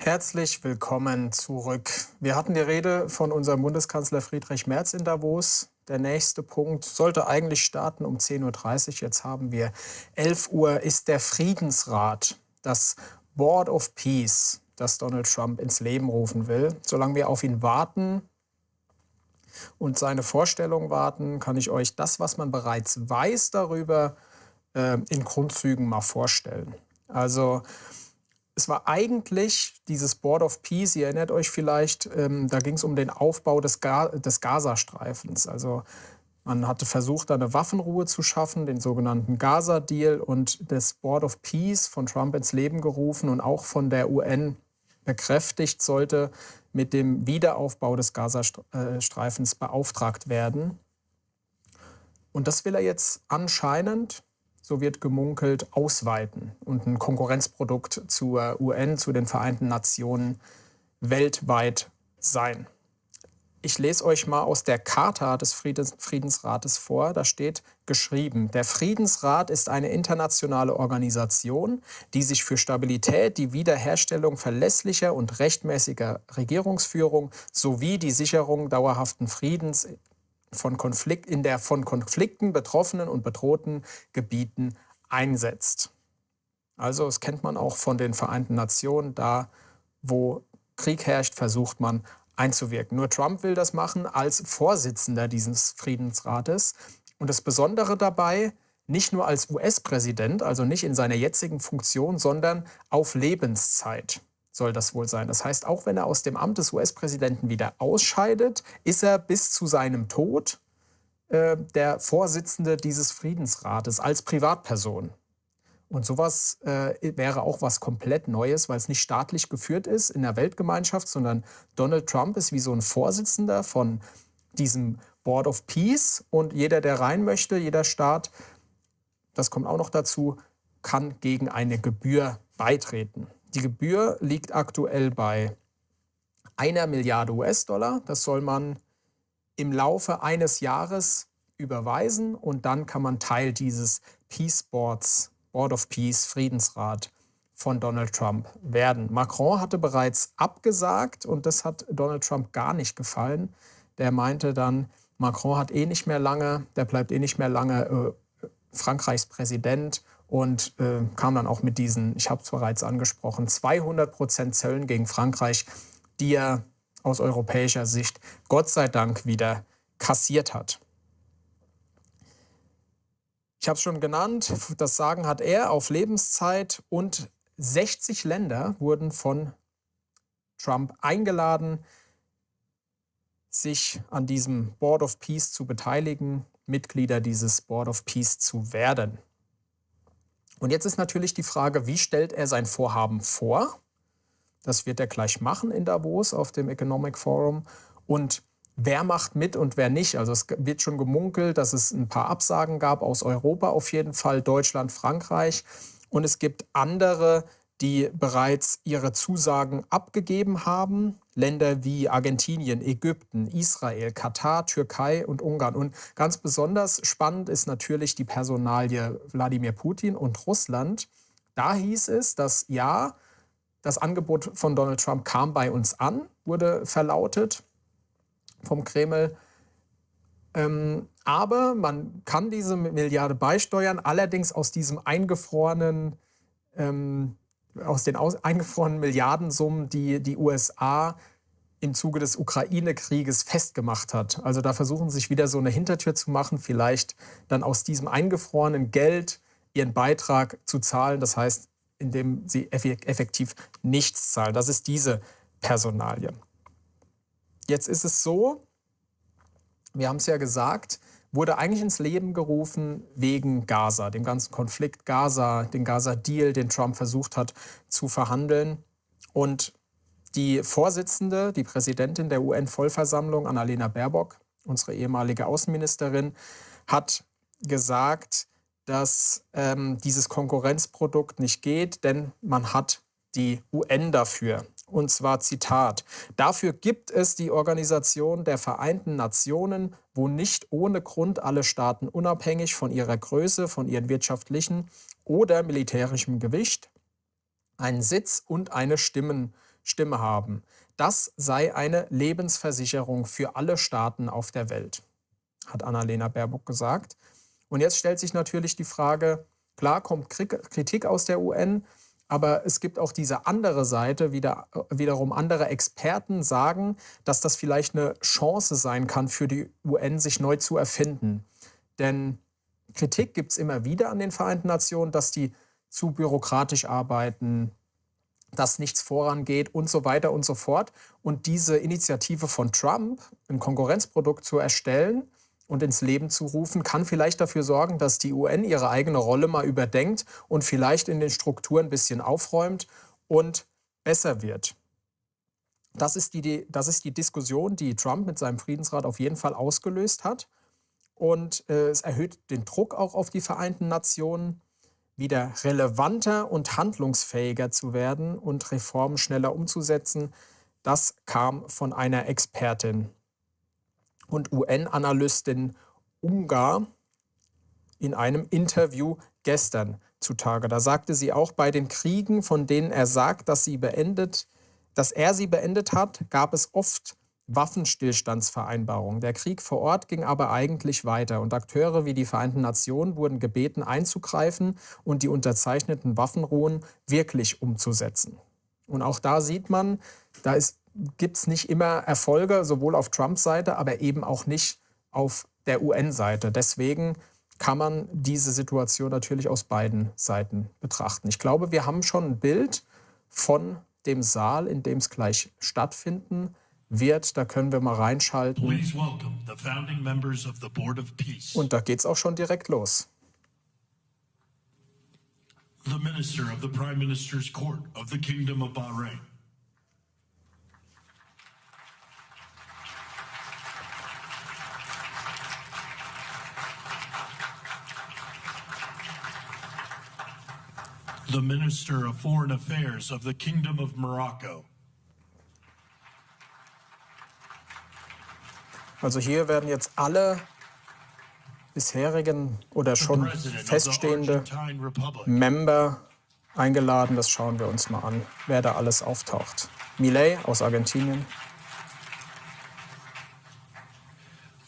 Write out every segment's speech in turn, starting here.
Herzlich willkommen zurück. Wir hatten die Rede von unserem Bundeskanzler Friedrich Merz in Davos. Der nächste Punkt sollte eigentlich starten um 10:30 Uhr. Jetzt haben wir 11 Uhr, ist der Friedensrat, das Board of Peace, das Donald Trump ins Leben rufen will. Solange wir auf ihn warten und seine Vorstellung warten, kann ich euch das, was man bereits weiß darüber, in Grundzügen mal vorstellen. Also es war eigentlich dieses Board of Peace, ihr erinnert euch vielleicht, da ging es um den Aufbau des Gazastreifens. Also man hatte versucht, da eine Waffenruhe zu schaffen, den sogenannten Gaza-Deal, und das Board of Peace von Trump ins Leben gerufen und auch von der UN bekräftigt, sollte mit dem Wiederaufbau des Gazastreifens beauftragt werden. Und das will er jetzt anscheinend, so wird gemunkelt, ausweiten und ein Konkurrenzprodukt zur UN, zu den Vereinten Nationen weltweit sein. Ich lese euch mal aus der Charta des Friedensrates vor. Da steht geschrieben: Der Friedensrat ist eine internationale Organisation, die sich für Stabilität, die Wiederherstellung verlässlicher und rechtmäßiger Regierungsführung sowie die Sicherung dauerhaften Friedens in der von Konflikten betroffenen und bedrohten Gebieten einsetzt. Also das kennt man auch von den Vereinten Nationen. Da, wo Krieg herrscht, versucht man einzuwirken. Nur Trump will das machen als Vorsitzender dieses Friedensrates. Und das Besondere dabei, nicht nur als US-Präsident, also nicht in seiner jetzigen Funktion, sondern auf Lebenszeit soll das wohl sein. Das heißt, auch wenn er aus dem Amt des US-Präsidenten wieder ausscheidet, ist er bis zu seinem Tod der Vorsitzende dieses Friedensrates als Privatperson. Und sowas wäre auch was komplett Neues, weil es nicht staatlich geführt ist in der Weltgemeinschaft, sondern Donald Trump ist wie so ein Vorsitzender von diesem Board of Peace. Und jeder, der rein möchte, jeder Staat, das kommt auch noch dazu, kann gegen eine Gebühr beitreten. Die Gebühr liegt aktuell bei 1 Milliarde US-Dollar. Das soll man im Laufe eines Jahres überweisen und dann kann man Teil dieses Peace Boards, Board of Peace, Friedensrat von Donald Trump werden. Macron hatte bereits abgesagt und das hat Donald Trump gar nicht gefallen. Der meinte dann, Macron hat eh nicht mehr lange, der bleibt eh nicht mehr lange Frankreichs Präsident. Und kam dann auch mit diesen, ich habe es bereits angesprochen, 200% Zöllen gegen Frankreich, die er aus europäischer Sicht Gott sei Dank wieder kassiert hat. Ich habe es schon genannt, das Sagen hat er auf Lebenszeit, und 60 Länder wurden von Trump eingeladen, sich an diesem Board of Peace zu beteiligen, Mitglieder dieses Board of Peace zu werden. Und jetzt ist natürlich die Frage, wie stellt er sein Vorhaben vor? Das wird er gleich machen in Davos auf dem Economic Forum. Und wer macht mit und wer nicht? Also es wird schon gemunkelt, dass es ein paar Absagen gab aus Europa auf jeden Fall, Deutschland, Frankreich. Und es gibt andere, die bereits ihre Zusagen abgegeben haben. Länder wie Argentinien, Ägypten, Israel, Katar, Türkei und Ungarn. Und ganz besonders spannend ist natürlich die Personalie Wladimir Putin und Russland. Da hieß es, dass ja, das Angebot von Donald Trump kam bei uns an, wurde verlautet vom Kreml. Aber man kann diese Milliarde beisteuern, allerdings aus diesem eingefrorenen aus den eingefrorenen Milliardensummen, die die USA im Zuge des Ukraine-Krieges festgemacht hat. Also da versuchen sie sich wieder so eine Hintertür zu machen, vielleicht dann aus diesem eingefrorenen Geld ihren Beitrag zu zahlen. Das heißt, indem sie effektiv nichts zahlen. Das ist diese Personalie. Jetzt ist es so, wir haben es ja gesagt, wurde eigentlich ins Leben gerufen wegen Gaza, dem ganzen Konflikt Gaza, den Gaza-Deal, den Trump versucht hat zu verhandeln. Und die Vorsitzende, die Präsidentin der UN-Vollversammlung, Annalena Baerbock, unsere ehemalige Außenministerin, hat gesagt, dass dieses Konkurrenzprodukt nicht geht, denn man hat die UN dafür. Und zwar Zitat: Dafür gibt es die Organisation der Vereinten Nationen, wo nicht ohne Grund alle Staaten unabhängig von ihrer Größe, von ihrem wirtschaftlichen oder militärischen Gewicht einen Sitz und eine Stimmen Stimme haben. Das sei eine Lebensversicherung für alle Staaten auf der Welt, hat Annalena Baerbock gesagt. Und jetzt stellt sich natürlich die Frage, klar kommt Kritik aus der UN, aber es gibt auch diese andere Seite, wiederum andere Experten sagen, dass das vielleicht eine Chance sein kann für die UN, sich neu zu erfinden. Denn Kritik gibt es immer wieder an den Vereinten Nationen, dass die zu bürokratisch arbeiten, dass nichts vorangeht und so weiter und so fort. Und diese Initiative von Trump, ein Konkurrenzprodukt zu erstellen und ins Leben zu rufen, kann vielleicht dafür sorgen, dass die UN ihre eigene Rolle mal überdenkt und vielleicht in den Strukturen ein bisschen aufräumt und besser wird. Das ist die Diskussion, die Trump mit seinem Friedensrat auf jeden Fall ausgelöst hat. Und es erhöht den Druck auch auf die Vereinten Nationen, wieder relevanter und handlungsfähiger zu werden und Reformen schneller umzusetzen. Das kam von einer Expertin und UN-Analystin Ungar in einem Interview gestern zutage. Da sagte sie auch, bei den Kriegen, von denen er sagt, dass er sie beendet hat, gab es oft Waffenstillstandsvereinbarungen. Der Krieg vor Ort ging aber eigentlich weiter und Akteure wie die Vereinten Nationen wurden gebeten, einzugreifen und die unterzeichneten Waffenruhen wirklich umzusetzen. Und auch da sieht man, gibt es nicht immer Erfolge, sowohl auf Trumps Seite, aber eben auch nicht auf der UN-Seite. Deswegen kann man diese Situation natürlich aus beiden Seiten betrachten. Ich glaube, wir haben schon ein Bild von dem Saal, in dem es gleich stattfinden wird. Da können wir mal reinschalten. Und da geht es auch schon direkt los. The Minister of the Prime Minister's Court of the Kingdom of Bahrain. The Minister of Foreign Affairs of the Kingdom of Morocco. Also hier werden jetzt alle bisherigen oder schon feststehende Member eingeladen. Das schauen wir uns mal an, wer da alles auftaucht. Milei aus Argentinien.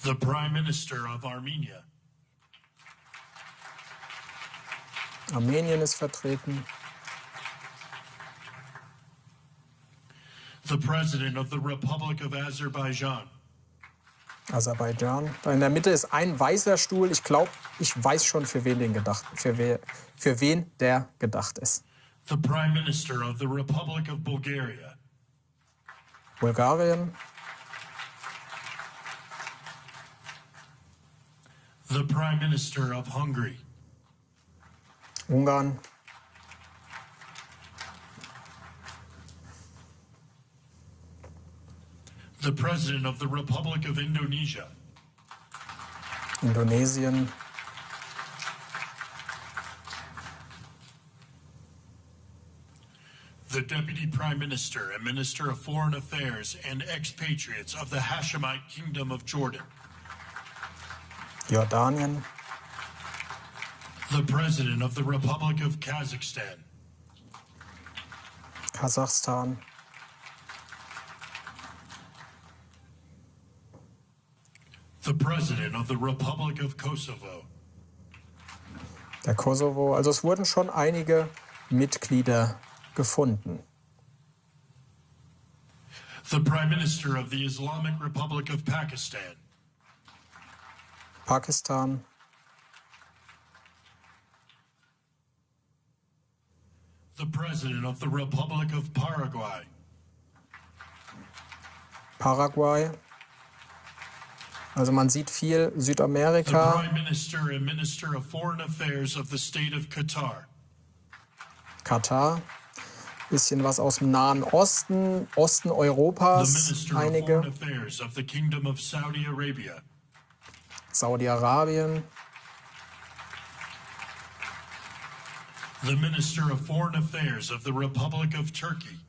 The Prime Minister of Armenia. Armenien ist vertreten. The President of the Republic of Azerbaijan. Aserbaidschan. Da in der Mitte ist ein weißer Stuhl. Ich glaube, ich weiß schon, für wen der gedacht ist. The Prime Minister of the Republic of Bulgaria. Bulgarien. The Prime Minister of Hungary. Ungarn. The President of the Republic of Indonesia. Indonesien. The Deputy Prime Minister and Minister of Foreign Affairs and expatriates of the Hashemite Kingdom of Jordan. Jordanien. The President of the Republic of Kazakhstan. Kasachstan. The President of the Republic of Kosovo. Der Kosovo. Also es wurden schon einige Mitglieder gefunden. The Prime Minister of the Islamic Republic of Pakistan. Pakistan. The President of the Republic of Paraguay. Paraguay. Also man sieht viel The Südamerika. Prime Minister and Minister of Foreign Affairs of the State of Qatar. Katar. Bisschen was aus dem Nahen Osten, Osten The Europas, Minister of einige. Foreign Affairs of the Kingdom of Saudi Arabia. Saudi-Arabien. The Minister of Foreign Affairs of the Republic of Turkey.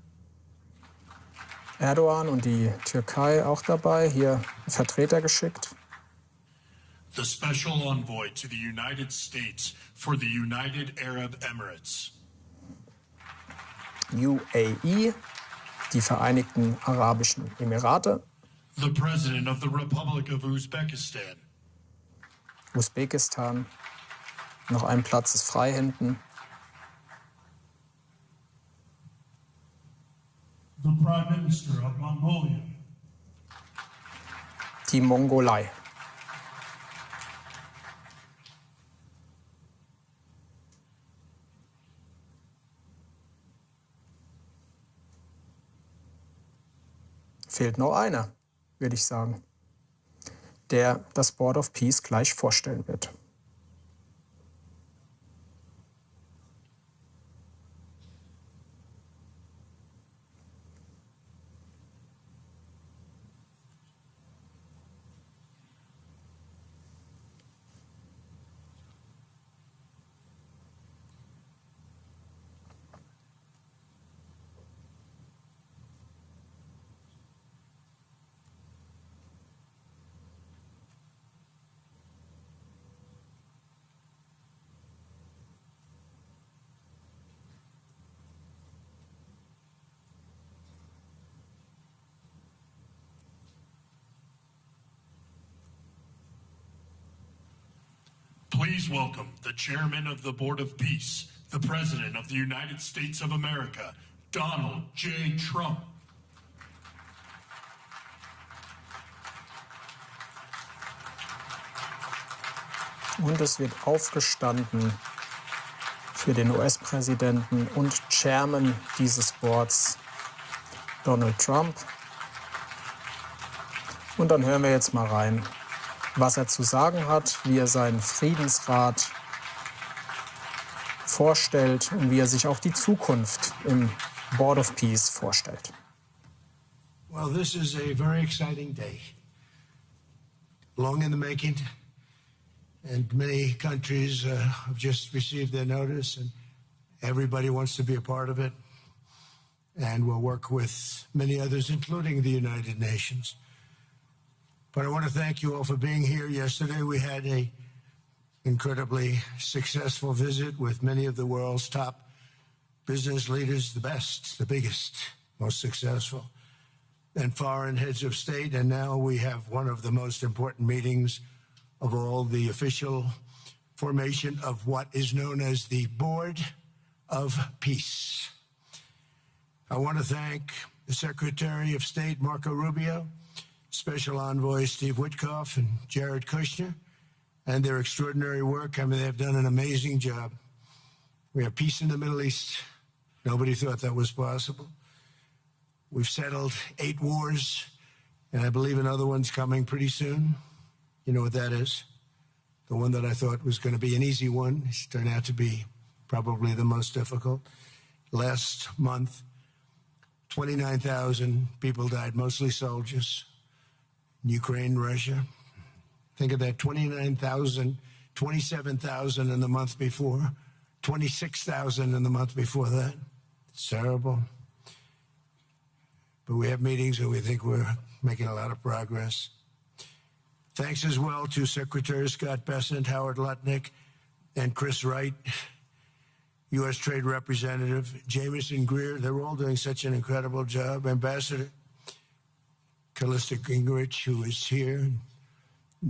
Erdogan und die Türkei auch dabei. Hier Vertreter geschickt. The Special Envoy to the United States for the United Arab Emirates. UAE. die Vereinigten Arabischen Emirate, the President of the Republic of Uzbekistan, Usbekistan, noch ein Platz ist frei hinten, the Prime Minister of Mongolia, die Mongolei. Fehlt noch einer, würde ich sagen, der das Board of Peace gleich vorstellen wird. Please welcome the Chairman of the Board of Peace, the President of the United States of America, Donald J. Trump. Und es wird aufgestanden für den US-Präsidenten und Chairman dieses Boards, Donald Trump. Und dann hören wir jetzt mal rein, was er zu sagen hat, wie er seinen Friedensrat vorstellt und wie er sich auch die Zukunft im Board of Peace vorstellt. Well, this is a very exciting day. Long in the making, and many countries have just received their notice, and everybody wants to be a part of it. And we'll work with many others, including the United Nations. But I want to thank you all for being here. Yesterday we had an incredibly successful visit with many of the world's top business leaders, the best, the biggest, most successful, and foreign heads of state. And now we have one of the most important meetings of all, the official formation of what is known as the Board of Peace. I want to thank the Secretary of State, Marco Rubio, Special Envoy Steve Witkoff and Jared Kushner, and their extraordinary work. I mean, they've done an amazing job. We have peace in the Middle East. Nobody thought that was possible. We've settled 8 wars, and I believe another one's coming pretty soon. You know what that is? The one that I thought was going to be an easy one has turned out to be probably the most difficult. Last month, 29,000 people died, mostly soldiers. Ukraine, Russia. Think of that, 29,000, 27,000 in the month before, 26,000 in the month before that. It's terrible. But we have meetings and we think we're making a lot of progress. Thanks as well to Secretary Scott Bessent, Howard Lutnick, and Chris Wright, U.S. Trade Representative, Jamieson Greer. They're all doing such an incredible job. Ambassador Callista Gingrich, who is here,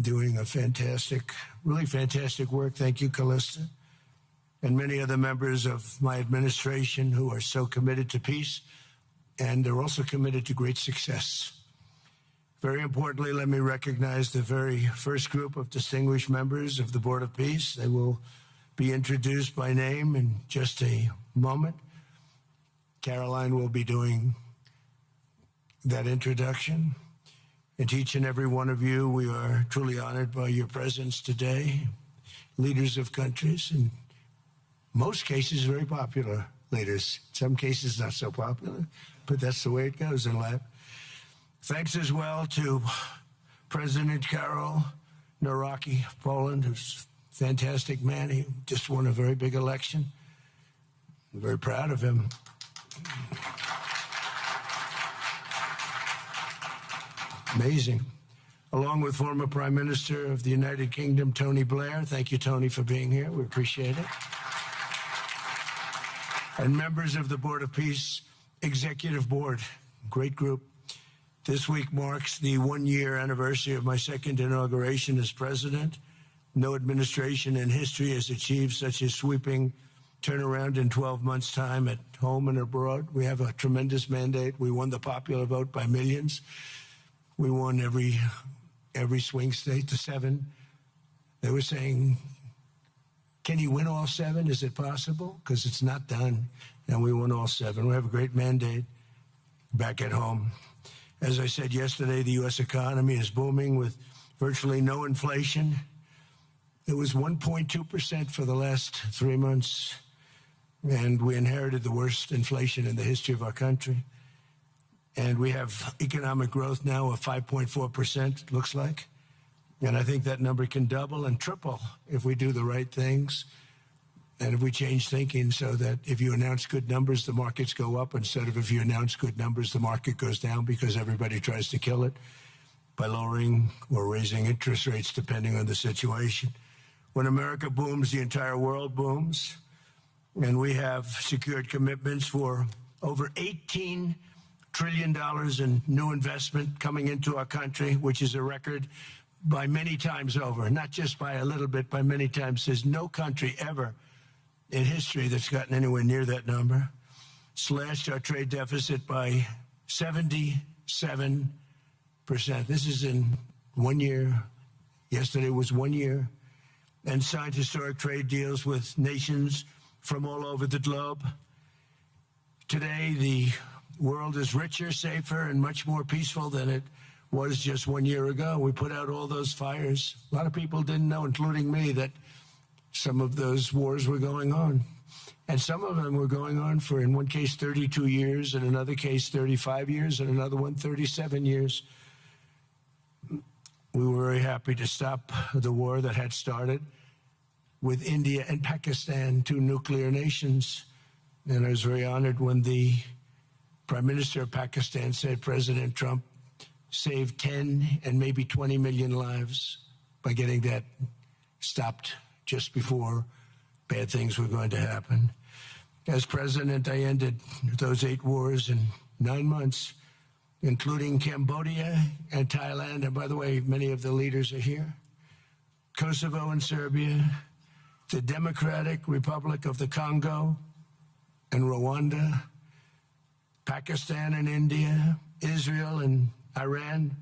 doing a fantastic, really fantastic work. Thank you, Callista. And many other members of my administration who are so committed to peace, and they're also committed to great success. Very importantly, let me recognize the very first group of distinguished members of the Board of Peace. They will be introduced by name in just a moment. Caroline will be doing that introduction. And to each and every one of you, we are truly honored by your presence today. Leaders of countries, in most cases, very popular leaders. In some cases, not so popular, but that's the way it goes in life. Thanks as well to President Karol Nawrocki of Poland, who's a fantastic man. He just won a very big election. I'm very proud of him. Amazing. Along with former Prime Minister of the United Kingdom, Tony Blair. Thank you, Tony, for being here. We appreciate it. And members of the Board of Peace Executive Board. great group. This week marks the one-year anniversary of my second inauguration as president. No administration in history has achieved such a sweeping turnaround in 12 months' time at home and abroad. We have a tremendous mandate. We won the popular vote by millions. We won every swing state to 7. They were saying, can you win all 7? Is it possible? Because it's not done. And we won all 7. We have a great mandate back at home. As I said yesterday, the U.S. economy is booming with virtually no inflation. It was 1.2% for the last 3 months, and we inherited the worst inflation in the history of our country. And we have economic growth now of 5.4%, it looks like. And I think that number can double and triple if we do the right things and if we change thinking so that if you announce good numbers, the markets go up instead of if you announce good numbers, the market goes down because everybody tries to kill it by lowering or raising interest rates depending on the situation. When America booms, the entire world booms. And we have secured commitments for over $18 trillion in new investment coming into our country, which is a record by many times over, not just by a little bit, by many times. There's no country ever in history that's gotten anywhere near that number. Slashed our trade deficit by 77%. This is in 1 year. Yesterday was 1 year. And signed historic trade deals with nations from all over the globe. Today, the world is richer, safer, and much more peaceful than it was just 1 year ago. We put out all those fires. A lot of people didn't know, including me, that some of those wars were going on. And some of them were going on for, in one case, 32 years, in another case, 35 years, and another one, 37 years. We were very happy to stop the war that had started with India and Pakistan, 2 nuclear nations. And I was very honored when the Prime Minister of Pakistan said President Trump saved 10 and maybe 20 million lives by getting that stopped just before bad things were going to happen. As president, I ended those 8 wars in 9 months, including Cambodia and Thailand. And by the way, many of the leaders are here. Kosovo and Serbia, the Democratic Republic of the Congo and Rwanda, Pakistan and India, Israel and Iran,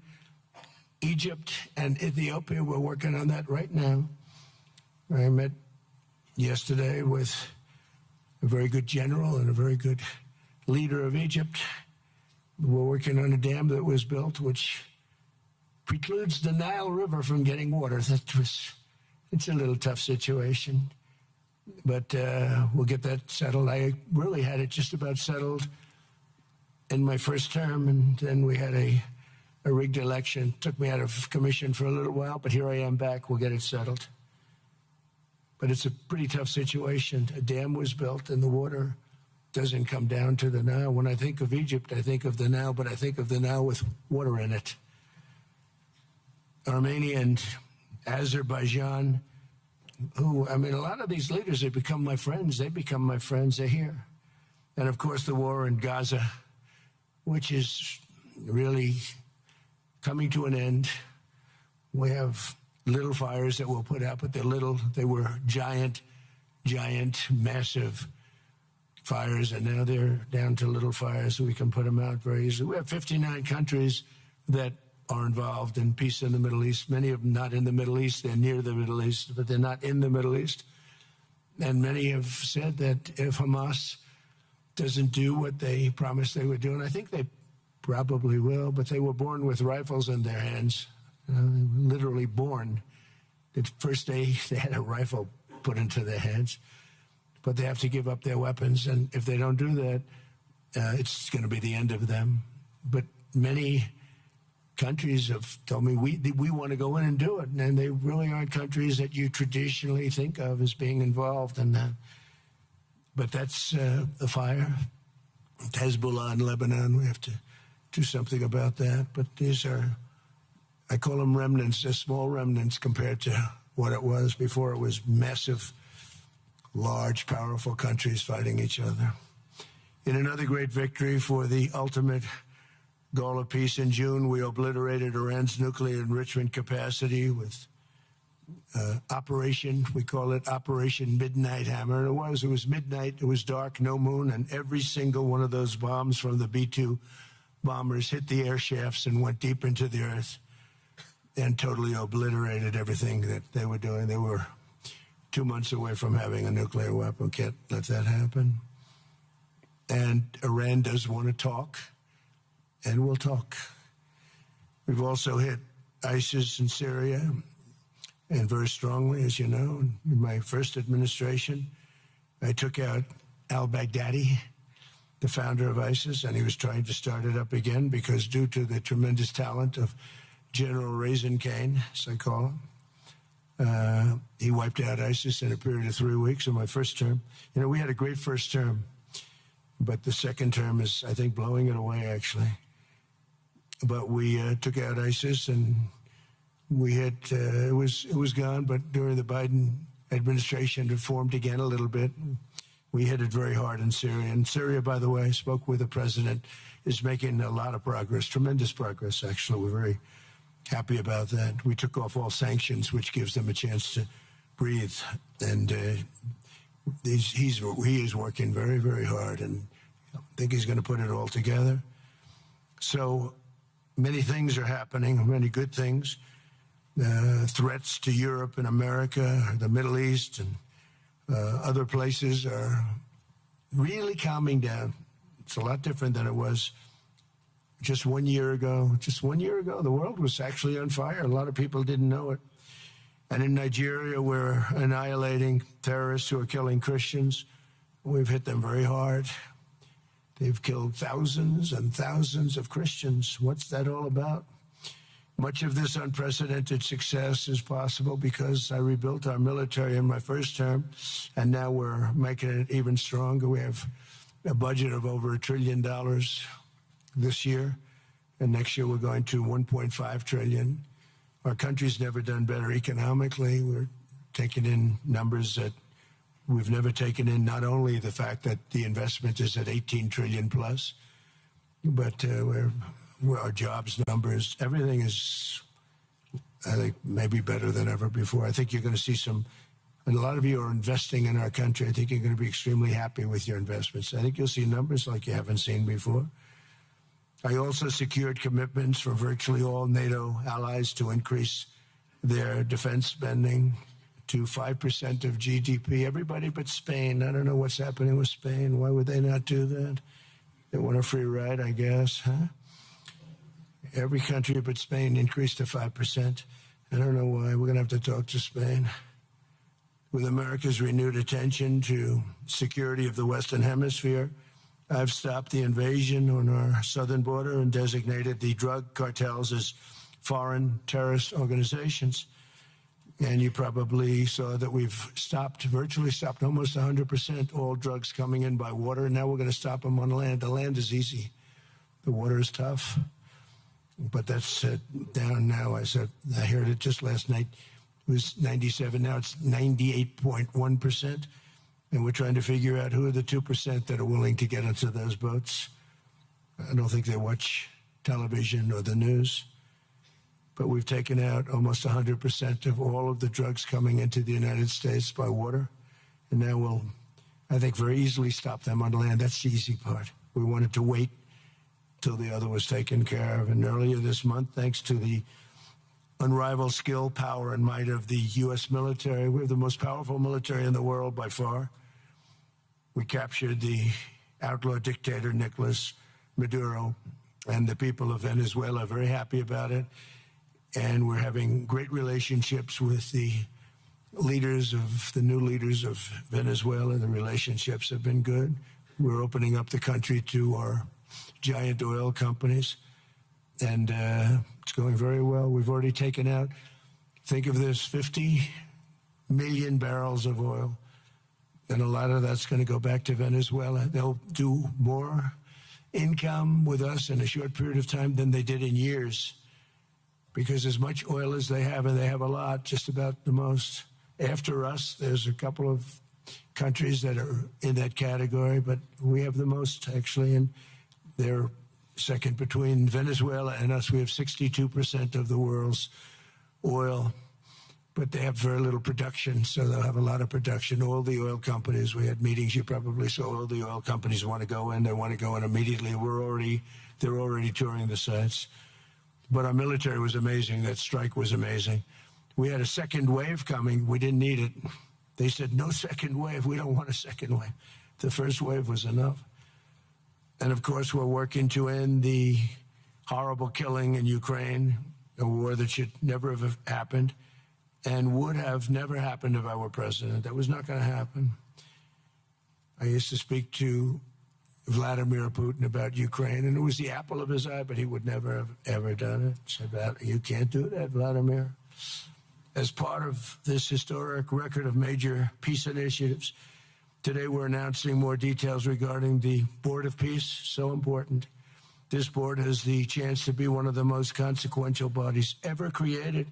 Egypt and Ethiopia. We're working on that right now. I met yesterday with a very good general and a very good leader of Egypt. We're working on a dam that was built which precludes the Nile River from getting water. It's a little tough situation, but we'll get that settled. I really had it just about settled in my first term, and then we had a rigged election. Took me out of commission for a little while, but here I am back. We'll get it settled. But it's a pretty tough situation. A dam was built, and the water doesn't come down to the Nile. When I think of Egypt, I think of the Nile, but I think of the Nile with water in it. Armenia and Azerbaijan, who, I mean, a lot of these leaders, they become my friends. They become my friends. They're here. And, of course, the war in Gaza, which is really coming to an end. We have little fires that we'll put out, but they're little. They were giant, massive fires, and now they're down to little fires, so we can put them out very easily. We have 59 countries that are involved in peace in the Middle East. Many of them not in the Middle East. They're near the Middle East, but they're not in the Middle East. And many have said that if Hamas doesn't do what they promised they would do, and I think they probably will, but they were born with rifles in their hands, literally born. The first day they had a rifle put into their hands, but they have to give up their weapons, and if they don't do that, it's going to be the end of them. But many countries have told me we want to go in and do it, and they really aren't countries that you traditionally think of as being involved in that. But that's the fire. Hezbollah in Lebanon, we have to do something about that. But these are, I call them remnants. They're small remnants compared to what it was before. It was massive, large, powerful countries fighting each other. In another great victory for the ultimate goal of peace in June, we obliterated Iran's nuclear enrichment capacity with Operation, we call it Operation Midnight Hammer. And it was midnight, it was dark, no moon, and every single one of those bombs from the B-2 bombers hit the air shafts and went deep into the earth and totally obliterated everything that they were doing. They were 2 months away from having a nuclear weapon. Can't let that happen. And Iran does want to talk, and we'll talk. We've also hit ISIS in Syria, and very strongly, as you know. In my first administration, I took out al-Baghdadi, the founder of ISIS, and he was trying to start it up again because due to the tremendous talent of General Raisin Kane, as I call him, he wiped out ISIS in a period of 3 weeks in my first term. You know, we had a great first term, but the second term is, I think, blowing it away, actually. But we took out ISIS, and we hit, it was gone, but during the Biden administration, it formed again a little bit. We hit it very hard in Syria. And Syria, by the way, I spoke with the president, is making a lot of progress, tremendous progress, actually. We're very happy about that. We took off all sanctions, which gives them a chance to breathe. And he is working very, very hard, and I think he's going to put it all together. So many things are happening, many good things. Threats to Europe and America, the Middle East, and other places are really calming down. It's a lot different than it was just 1 year ago. Just 1 year ago, the world was actually on fire. A lot of people didn't know it. And in Nigeria, we're annihilating terrorists who are killing Christians. We've hit them very hard. They've killed thousands and thousands of Christians. What's that all about? Much of this unprecedented success is possible because I rebuilt our military in my first term, and now we're making it even stronger. We have a budget of over $1 trillion this year, and next year we're going to $1.5 trillion. Our country's never done better economically. We're taking in numbers that we've never taken in, not only the fact that the investment is at 18 trillion plus, but our jobs numbers, everything is, I think, maybe better than ever before. I think you're going to see and a lot of you are investing in our country. I think you're going to be extremely happy with your investments. I think you'll see numbers like you haven't seen before. I also secured commitments from virtually all NATO allies to increase their defense spending to 5% of GDP. Everybody but Spain. I don't know what's happening with Spain. Why would they not do that? They want a free ride, I guess, huh? Every country but Spain increased to 5%. I don't know why. We're going to have to talk to Spain. With America's renewed attention to security of the Western Hemisphere, I've stopped the invasion on our southern border and designated the drug cartels as foreign terrorist organizations. And you probably saw that we've virtually stopped almost 100% all drugs coming in by water. And now we're going to stop them on land. The land is easy. The water is tough. But that's down now. I heard it just last night. It was 97. Now it's 98.1%. And we're trying to figure out who are the 2% that are willing to get into those boats. I don't think they watch television or the news. But we've taken out almost 100% of all of the drugs coming into the United States by water. And now we'll, I think, very easily stop them on land. That's the easy part. We wanted to wait till the other was taken care of. And earlier this month, thanks to the unrivaled skill, power, and might of the U.S. military, we have the most powerful military in the world by far. We captured the outlaw dictator, Nicolas Maduro, and the people of Venezuela are very happy about it. And we're having great relationships with the new leaders of Venezuela. The relationships have been good. We're opening up the country to our giant oil companies, and it's going very well. We've already taken out, think of this, 50 million barrels of oil, and a lot of that's going to go back to Venezuela. They'll do more income with us in a short period of time than they did in years, because as much oil as they have, and they have a lot, just about the most. After us, there's a couple of countries that are in that category, but we have the most, actually, and they're second between Venezuela and us. We have 62% of the world's oil, but they have very little production, so they'll have a lot of production. All the oil companies, we had meetings, you probably saw, all the oil companies want to go in. They want to go in immediately. They're already touring the sites. But our military was amazing. That strike was amazing. We had a second wave coming. We didn't need it. They said, no second wave. We don't want a second wave. The first wave was enough. And of course, we're working to end the horrible killing in Ukraine, a war that should never have happened and would have never happened if I were president. That was not going to happen. I used to speak to Vladimir Putin about Ukraine, and it was the apple of his eye, but he would never have ever done it. Said that, you can't do that, Vladimir. As part of this historic record of major peace initiatives, today we're announcing more details regarding the Board of Peace, so important. This board has the chance to be one of the most consequential bodies ever created,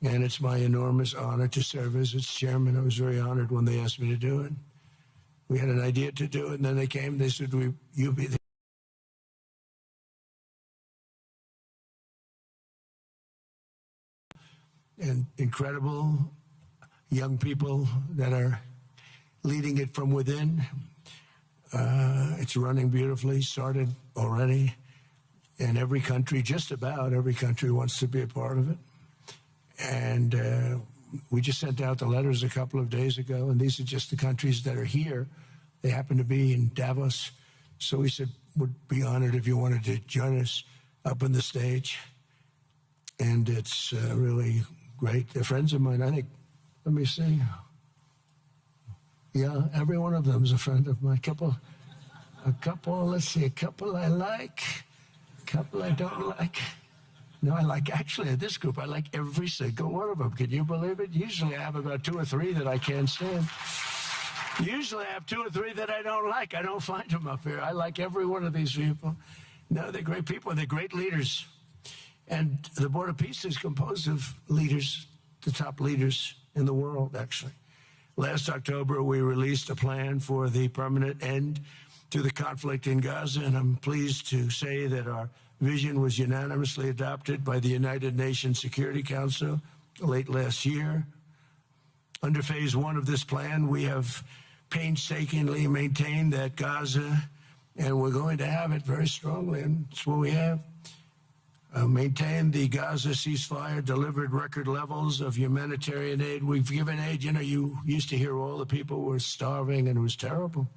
and it's my enormous honor to serve as its chairman. I was very honored when they asked me to do it. We had an idea to do it, and then they came, they said, you be the and incredible young people that are leading it from within. It's running beautifully, started already, and every country, just about every country, wants to be a part of it. And we just sent out the letters a couple of days ago, and these are just the countries that are here. They happen to be in Davos, so we said we'd be honored if you wanted to join us up on the stage. And it's really great. They're friends of mine. I think, let me see. Yeah, every one of them is a friend of mine. A couple, let's see, a couple I like, a couple I don't like. No, I like, actually, in this group, I like every single one of them. Can you believe it? Usually I have about 2 or 3 that I can't stand. Usually I have 2 or 3 that I don't like. I don't find them up here. I like every one of these people. No, they're great people. They're great leaders. And the Board of Peace is composed of leaders, the top leaders in the world, actually. Last October, we released a plan for the permanent end to the conflict in Gaza, and I'm pleased to say that our vision was unanimously adopted by the United Nations Security Council late last year. Under phase 1 of this plan, we have painstakingly maintained that Gaza, and we're going to have it very strongly, and it's what we have. Maintained the Gaza ceasefire, delivered record levels of humanitarian aid. We've given aid. You know, you used to hear all the people were starving and it was terrible.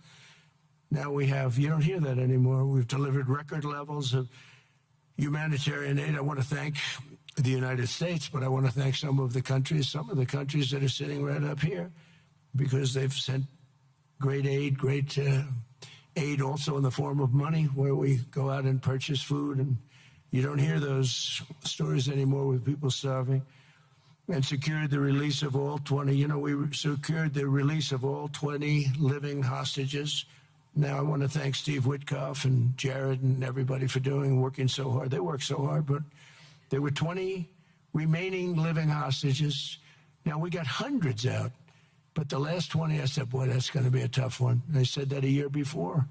Now we have, you don't hear that anymore. We've delivered record levels of humanitarian aid. I want to thank the United States, but I want to thank some of the countries that are sitting right up here, because they've sent great aid, aid also in the form of money, where we go out and purchase food, and you don't hear those stories anymore with people starving. And secured the release of all 20, we secured the release of all 20 living hostages. Now I want to thank Steve Witkoff and Jared and everybody for working so hard. They worked so hard, but there were 20 remaining living hostages. Now we got hundreds out, but the last 20, I said, boy, that's going to be a tough one. And I said that a year before.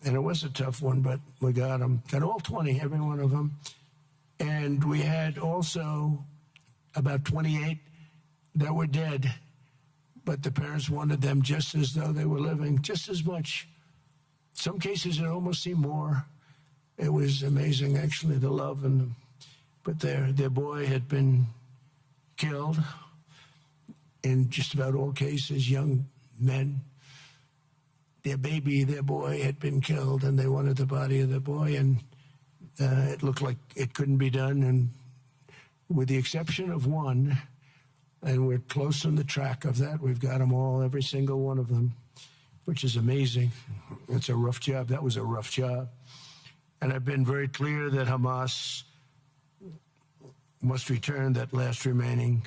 And it was a tough one, but we got them. Got all 20, every one of them. And we had also about 28 that were dead, but the parents wanted them just as though they were living, just as much. Some cases it almost seemed more. It was amazing, actually, the love and but their boy had been killed. In just about all cases, young men. Their boy had been killed, and they wanted the body of the boy, and it looked like it couldn't be done. And with the exception of one, and we're close on the track of that, we've got them all, every single one of them, which is amazing. It's a rough job. That was a rough job. And I've been very clear that Hamas must return that last remaining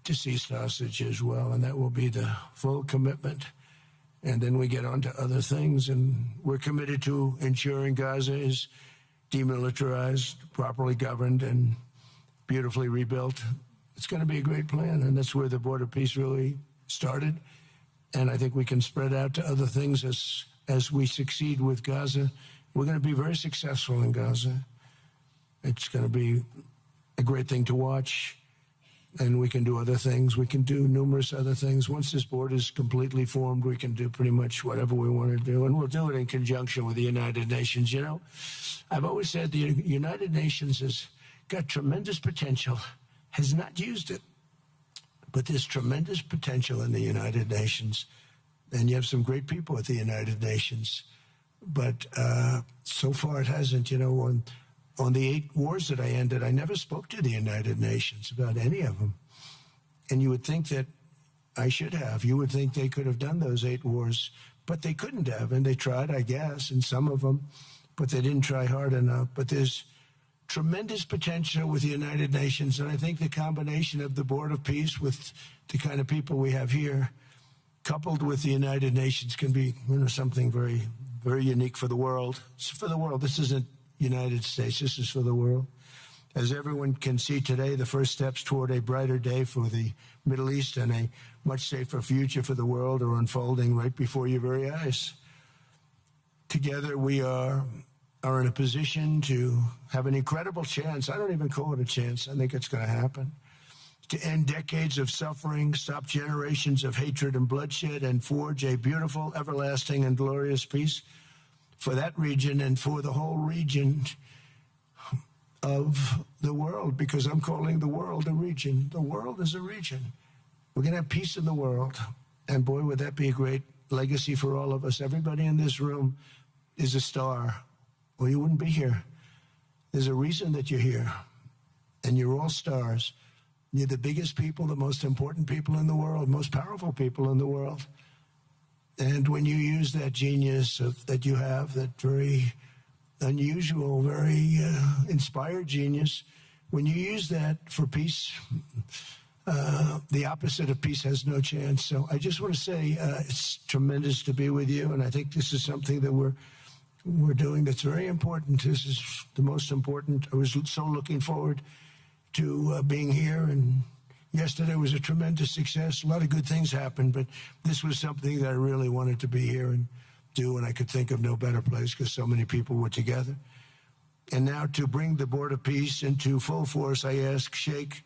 deceased hostage as well, and that will be the full commitment. And then we get on to other things, and we're committed to ensuring Gaza is demilitarized, properly governed, and beautifully rebuilt. It's going to be a great plan, and that's where the Board of Peace really started. And I think we can spread out to other things as we succeed with Gaza We're going to be very successful in Gaza. It's going to be a great thing to watch. And we can do other things. We can do numerous other things. Once this board is completely formed, we can do pretty much whatever we want to do. And we'll do it in conjunction with the United Nations. You know, I've always said the United Nations has got tremendous potential, has not used it. But there's tremendous potential in the United Nations. And you have some great people at the United Nations. But so far it hasn't. You know, on the 8 wars that I ended, I never spoke to the United Nations about any of them. And you would think that I should have. You would think they could have done those 8 wars, but they couldn't have. And they tried, I guess, in some of them, but they didn't try hard enough. But there's tremendous potential with the United Nations. And I think the combination of the Board of Peace with the kind of people we have here, coupled with the United Nations, can be, you know, something very, very unique for the world. It's for the world. This isn't United States. This is for the world. As everyone can see today, the first steps toward a brighter day for the Middle East and a much safer future for the world are unfolding right before your very eyes. Together we are in a position to have an incredible chance. I don't even call it a chance. I think it's going to happen. To end decades of suffering, stop generations of hatred and bloodshed, and forge a beautiful, everlasting, and glorious peace for that region and for the whole region of the world, because I'm calling the world a region. The world is a region. We're going to have peace in the world. And boy, would that be a great legacy for all of us. Everybody in this room is a star, or you wouldn't be here. There's a reason that you're here, and you're all stars. You're the biggest people, the most important people in the world, most powerful people in the world. And when you use that genius that you have, that very unusual, very inspired genius, when you use that for peace, the opposite of peace has no chance. So I just want to say it's tremendous to be with you, and I think this is something that we're doing that's very important. This is the most important. I was so looking forward to being here, and yesterday was a tremendous success. A lot of good things happened, but this was something that I really wanted to be here and do, and I could think of no better place because so many people were together. And now to bring the Board of Peace into full force, I ask Sheikh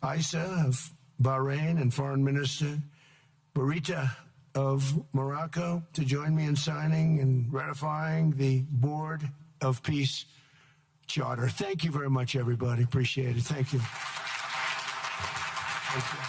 Isa of Bahrain and Foreign Minister Barita of Morocco to join me in signing and ratifying the Board of Peace Charter. Thank you very much, everybody. Appreciate it. Thank you. Thank you.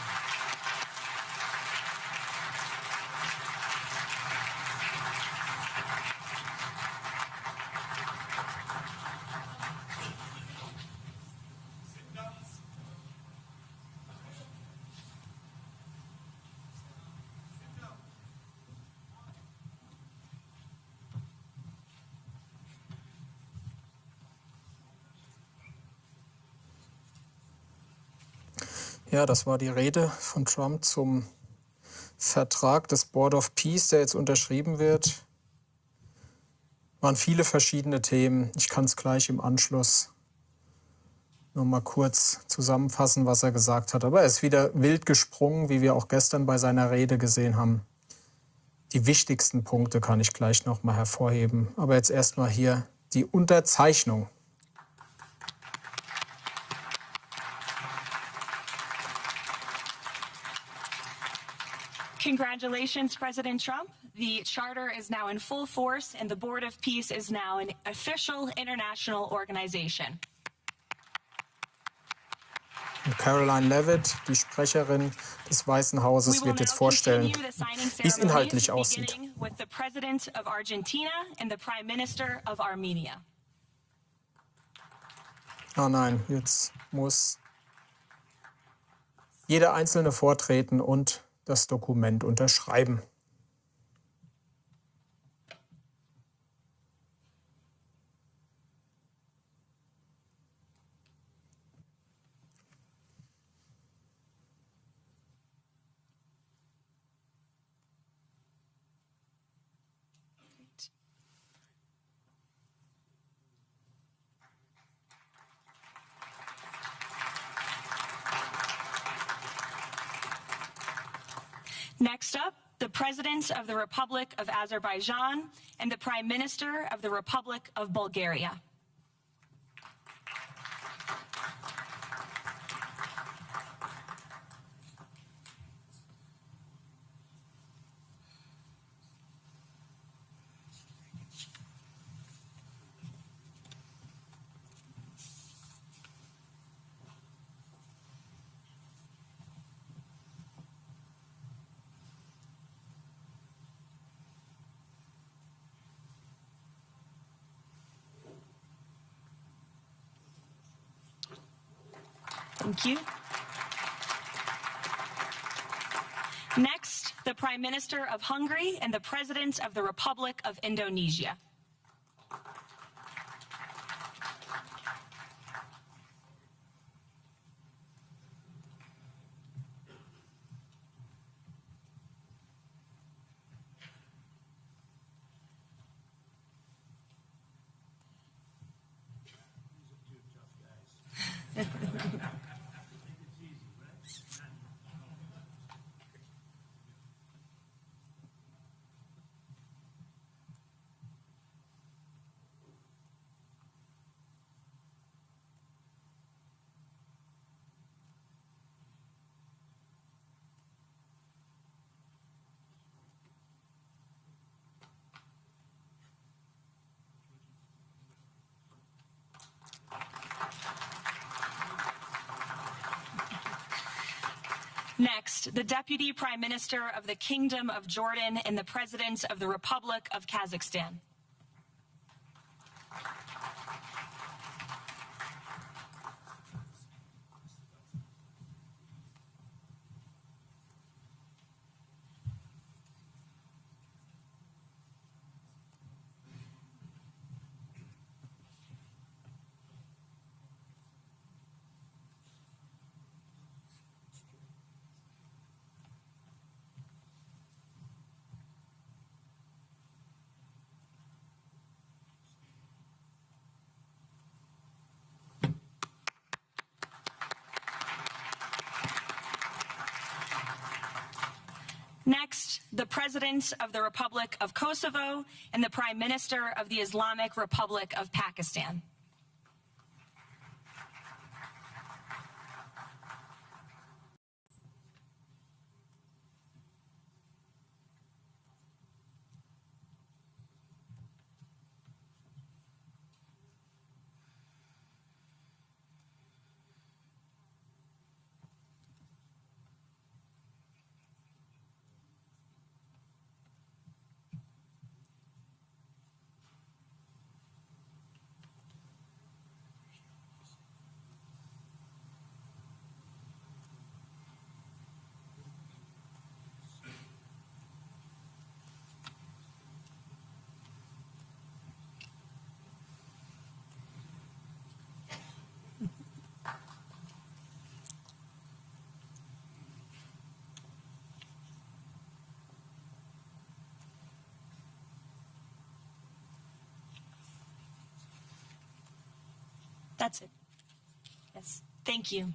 Ja, das war die Rede von Trump zum Vertrag des Board of Peace, der jetzt unterschrieben wird. Waren viele verschiedene Themen. Ich kann es gleich im Anschluss noch mal kurz zusammenfassen, was er gesagt hat. Aber er ist wieder wild gesprungen, wie wir auch gestern bei seiner Rede gesehen haben. Die wichtigsten Punkte kann ich gleich noch mal hervorheben. Aber jetzt erstmal hier die Unterzeichnung. Congratulations, President Trump. The Charter is now in full force, and the Board of Peace is now an official international organization. Und Caroline Leavitt, die Sprecherin des Weißen Hauses, wird jetzt vorstellen, wie es inhaltlich aussieht. With the President of Argentina and the Prime Minister of Armenia. Ah nein, jetzt muss jeder Einzelne vortreten und das Dokument unterschreiben. Next up, the the President of the Republic of Azerbaijan, and the Prime Minister of the Republic of Bulgaria. Thank you. Next, the Prime Minister of Hungary and the President of the Republic of Indonesia. Next, the Deputy Prime Minister of the Kingdom of Jordan and the President of the Republic of Kazakhstan. Next, the President of the Republic of Kosovo and the Prime Minister of the Islamic Republic of Pakistan. That's it. Yes. Thank you.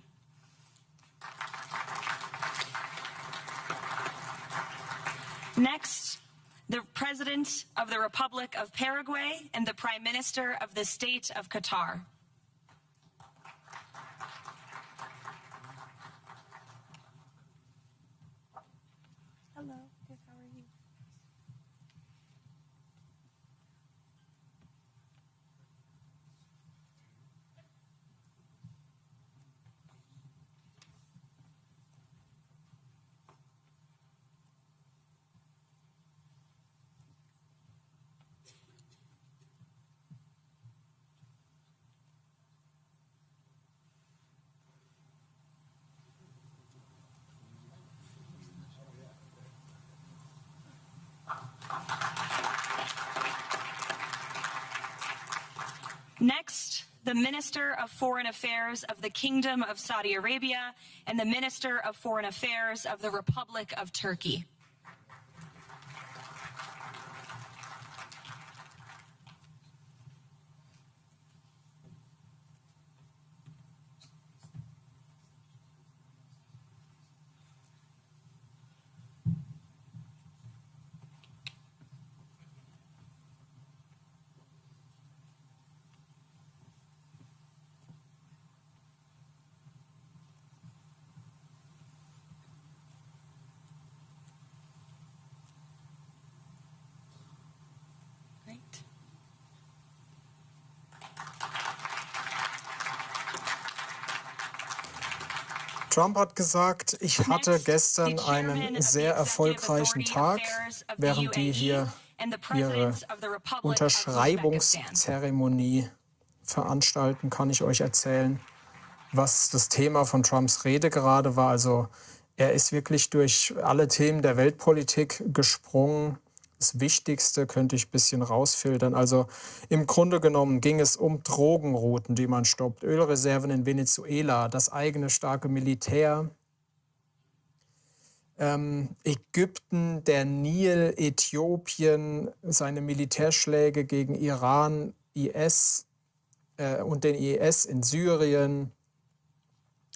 Next, the President of the Republic of Paraguay and the Prime Minister of the State of Qatar. Hello. Good. How are you? Next, the Minister of Foreign Affairs of the Kingdom of Saudi Arabia and the Minister of Foreign Affairs of the Republic of Turkey. Trump hat gesagt, ich hatte gestern einen sehr erfolgreichen Tag, während die hier ihre Unterschreibungszeremonie veranstalten, kann ich euch erzählen, was das Thema von Trumps Rede gerade war. Also er ist wirklich durch alle Themen der Weltpolitik gesprungen. Das Wichtigste könnte ich ein bisschen rausfiltern. Also im Grunde genommen ging es um Drogenrouten, die man stoppt, Ölreserven in Venezuela, das eigene starke Militär, Ägypten, der Nil, Äthiopien, seine Militärschläge gegen Iran, IS und den IS in Syrien.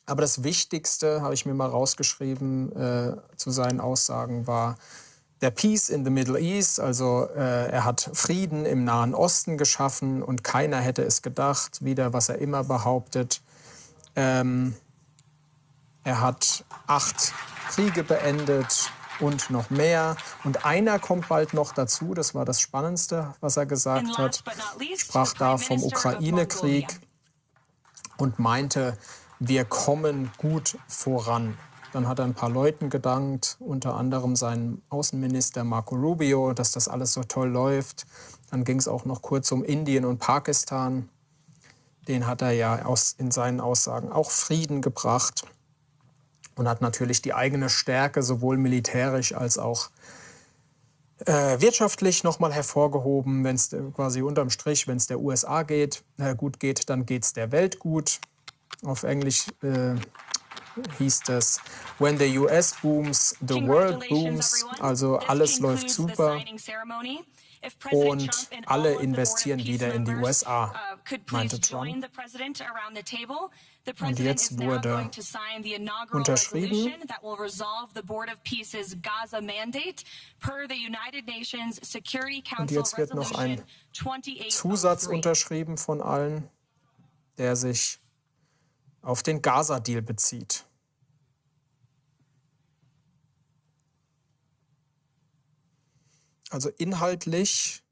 Aber das Wichtigste, habe ich mir mal rausgeschrieben, zu seinen Aussagen war der Peace in the Middle East. Also er hat Frieden im Nahen Osten geschaffen und keiner hätte es gedacht, wieder was er immer behauptet. Er hat 8 Kriege beendet und noch mehr. Und einer kommt bald noch dazu, das war das Spannendste, was er gesagt hat. Sprach da vom Ukraine-Krieg und meinte, wir kommen gut voran. Dann hat er ein paar Leuten gedankt, unter anderem seinem Außenminister Marco Rubio, dass das alles so toll läuft. Dann ging es auch noch kurz um Indien und Pakistan. Den hat er ja in seinen Aussagen auch Frieden gebracht. Und hat natürlich die eigene Stärke sowohl militärisch als auch wirtschaftlich nochmal hervorgehoben. Wenn es quasi unterm Strich, wenn es der USA gut geht, dann geht es der Welt gut. Auf Englisch hieß es, when the US booms, the world booms. Also alles läuft super und alle investieren wieder in die USA, meinte Trump. Und jetzt wurde unterschrieben. Und jetzt wird noch ein Zusatz unterschrieben von allen, der sich auf den Gaza-Deal bezieht. Also inhaltlich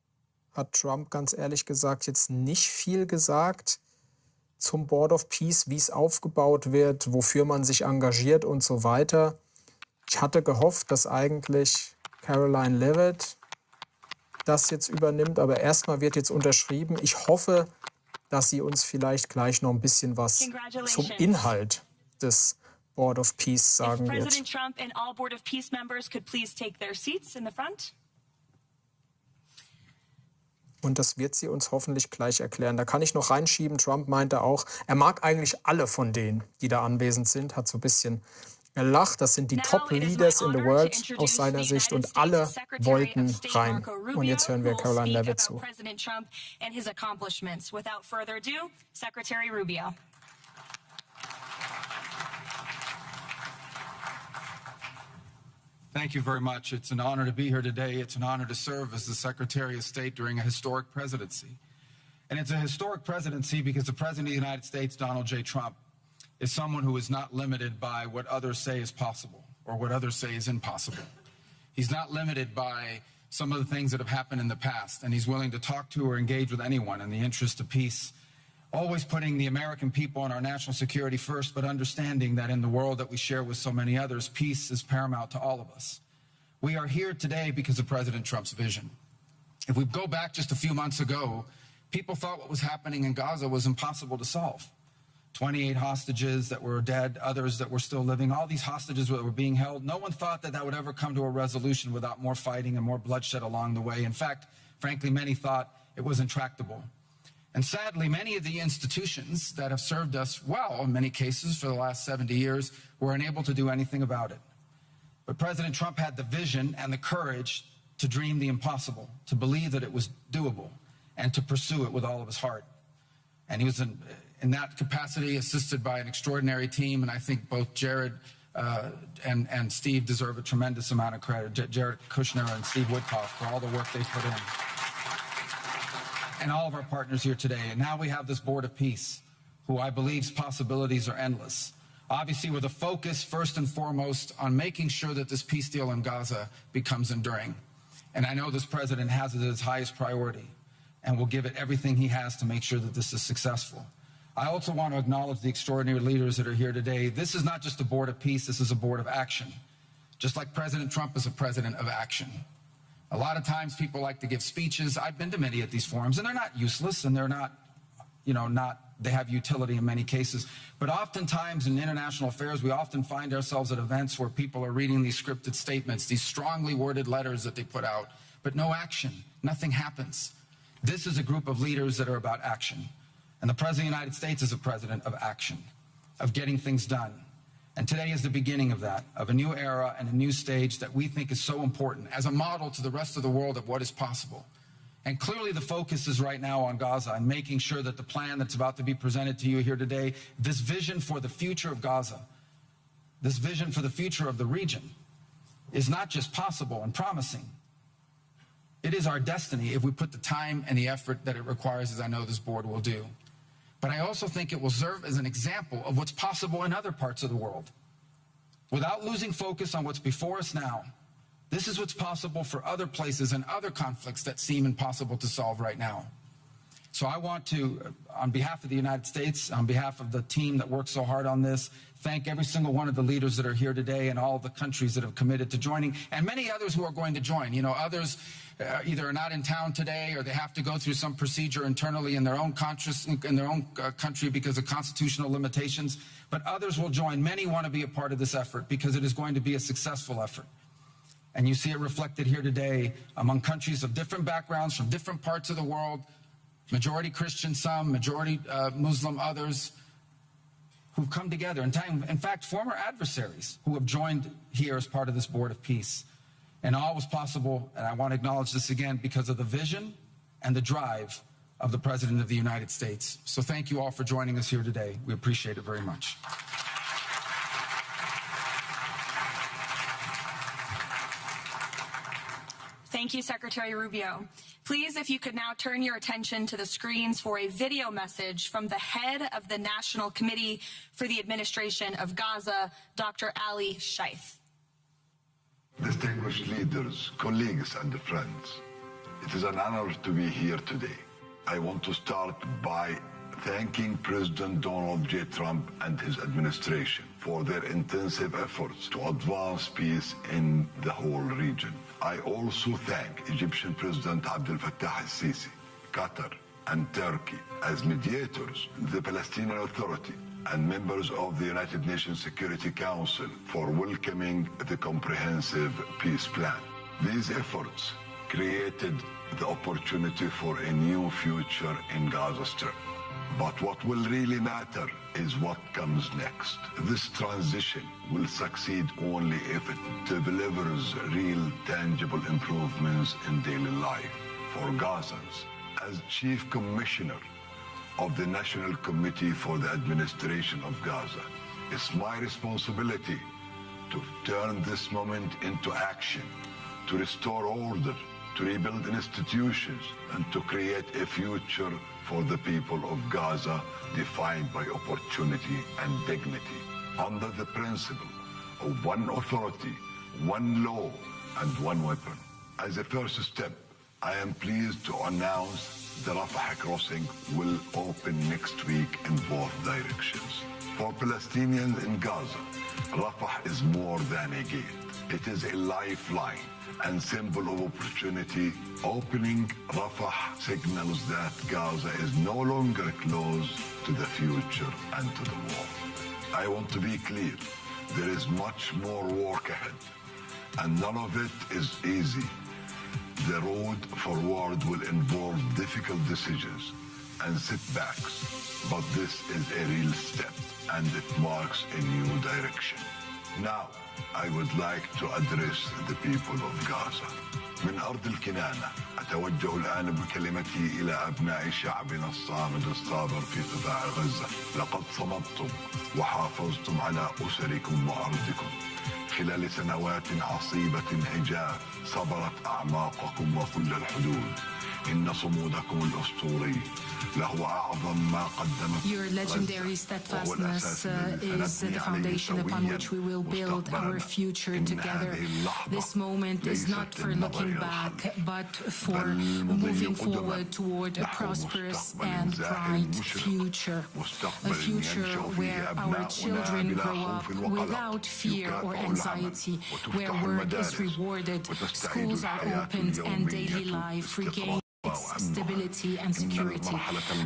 hat Trump ganz ehrlich gesagt jetzt nicht viel gesagt zum Board of Peace, wie es aufgebaut wird, wofür man sich engagiert und so weiter. Ich hatte gehofft, dass eigentlich Caroline Leavitt das jetzt übernimmt, aber erstmal wird jetzt unterschrieben. Ich hoffe, dass sie uns vielleicht gleich noch ein bisschen was zum Inhalt des Board of Peace sagen wird. Und das wird sie uns hoffentlich gleich erklären. Da kann ich noch reinschieben, Trump meinte auch, er mag eigentlich alle von denen, die da anwesend sind, hat so ein bisschen gelacht. Das sind die Top-Leaders in the world aus seiner Sicht und alle wollten rein. Und jetzt hören wir Caroline Leavitt zu. Thank you very much. It's an honor to be here today. It's an honor to serve as the Secretary of State during a historic presidency. And it's a historic presidency because the President of the United States, Donald J. Trump, is someone who is not limited by what others say is possible or what others say is impossible. He's not limited by some of the things that have happened in the past, and he's willing to talk to or engage with anyone in the interest of peace, always putting the American people and our national security first, but understanding that in the world that we share with so many others, peace is paramount to all of us. We are here today because of President Trump's vision. If we go back just a few months ago, people thought what was happening in Gaza was impossible to solve. 28 hostages that were dead, others that were still living, all these hostages that were being held. No one thought that that would ever come to a resolution without more fighting and more bloodshed along the way. In fact, frankly, many thought it was intractable. And sadly, many of the institutions that have served us well, in many cases, for the last 70 years, were unable to do anything about it. But President Trump had the vision and the courage to dream the impossible, to believe that it was doable, and to pursue it with all of his heart. And he was in that capacity assisted by an extraordinary team, and I think both Jared and Steve deserve a tremendous amount of credit, Jared Kushner and Steve Woodcock, for all the work they put in. And all of our partners here today. And now we have this Board of Peace, who I believe's possibilities are endless. Obviously, with a focus, first and foremost, on making sure that this peace deal in Gaza becomes enduring. And I know this president has it as his highest priority and will give it everything he has to make sure that this is successful. I also want to acknowledge the extraordinary leaders that are here today. This is not just a board of peace, this is a board of action. Just like President Trump is a president of action. A lot of times people like to give speeches. I've been to many of these forums, and they're not useless, and they're not, they have utility in many cases. But oftentimes in international affairs, we often find ourselves at events where people are reading these scripted statements, these strongly worded letters that they put out, but no action, nothing happens. This is a group of leaders that are about action. And the President of the United States is a president of action, of getting things done. And today is the beginning of that, of a new era and a new stage that we think is so important as a model to the rest of the world of what is possible. And clearly the focus is right now on Gaza and making sure that the plan that's about to be presented to you here today, this vision for the future of Gaza, this vision for the future of the region, is not just possible and promising. It is our destiny if we put the time and the effort that it requires, as I know this board will do. But I also think it will serve as an example of what's possible in other parts of the world. Without losing focus on what's before us now, this is what's possible for other places and other conflicts that seem impossible to solve right now. So I want to, on behalf of the United States, on behalf of the team that worked so hard on this, thank every single one of the leaders that are here today and all the countries that have committed to joining, and many others who are going to join. Others either are not in town today or they have to go through some procedure internally in their own country because of constitutional limitations, but others will join. Many want to be a part of this effort because it is going to be a successful effort. And you see it reflected here today among countries of different backgrounds from different parts of the world, majority Christian some, majority Muslim others, who've come together. In fact, former adversaries who have joined here as part of this board of peace. And all was possible, and I want to acknowledge this again, because of the vision and the drive of the President of the United States. So thank you all for joining us here today. We appreciate it very much. Thank you, Secretary Rubio. Please, if you could now turn your attention to the screens for a video message from the head of the National Committee for the Administration of Gaza, Dr. Ali Shaith. Distinguished leaders, colleagues, and friends, it is an honor to be here today. I want to start by thanking President Donald J. Trump and his administration for their intensive efforts to advance peace in the whole region. I also thank Egyptian President Abdel Fattah al-Sisi, Qatar, and Turkey as mediators, the Palestinian Authority, and members of the United Nations Security Council for welcoming the comprehensive peace plan. These efforts created the opportunity for a new future in Gaza Strip. But what will really matter is what comes next. This transition will succeed only if it delivers real, tangible improvements in daily life for Gazans. As Chief Commissioner of the National Committee for the Administration of Gaza, it's my responsibility to turn this moment into action, to restore order, to rebuild institutions, and to create a future for the people of Gaza defined by opportunity and dignity, under the principle of one authority, one law, and one weapon. As a first step, I am pleased to announce the Rafah crossing will open next week in both directions. For Palestinians in Gaza, Rafah is more than a gate. It is a lifeline and symbol of opportunity. Opening Rafah signals that Gaza is no longer closed to the future and to the war. I want to be clear, there is much more work ahead, and none of it is easy. The road forward will involve difficult decisions and setbacks, but this is a real step, and it marks a new direction. Now, I would like to address the people of Gaza. من أرض الكنانة أتوجه الآن بكلمتي إلى أبناء شعبنا الصامد الصابر في قطاع غزة. لقد صمدتم وحافظتم على أسركم وأرضكم خلال سنوات عصيبة هجاء صبرت أعماقكم وكل الحدود. إن صمودكم الأسطوري له أعظم ما قدمت. Your legendary steadfastness is the foundation upon which we will build our future together. This moment is not for looking back, but for moving forward toward a prosperous and bright future. A future where our children grow up without fear or anxiety, where work is rewarded, schools are opened, and daily life regains stability and security.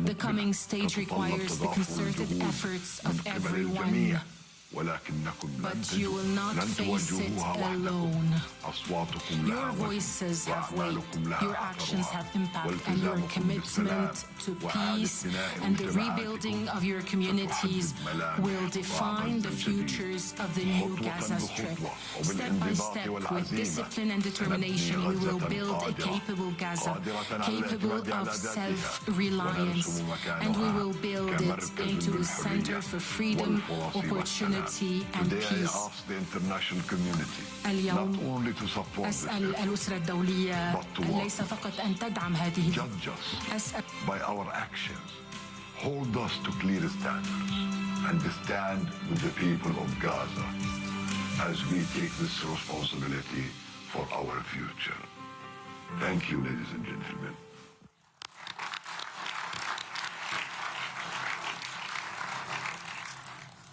The coming stage requires the concerted efforts of everyone. But you will not face it alone. Your voices have weight, your actions have impact, and your commitment to peace and the rebuilding of your communities will define the futures of the new Gaza Strip. Step by step, with discipline and determination, we will build a capable Gaza, capable of self-reliance, and we will build it into a center for freedom, opportunity, and peace. اليوم أسأل الأسرة الدولية ليس فقط أن تدعم هذه أسأل by our actions, hold us to clear standards and stand with the people of Gaza as we take this responsibility for our future. Thank you, ladies and gentlemen.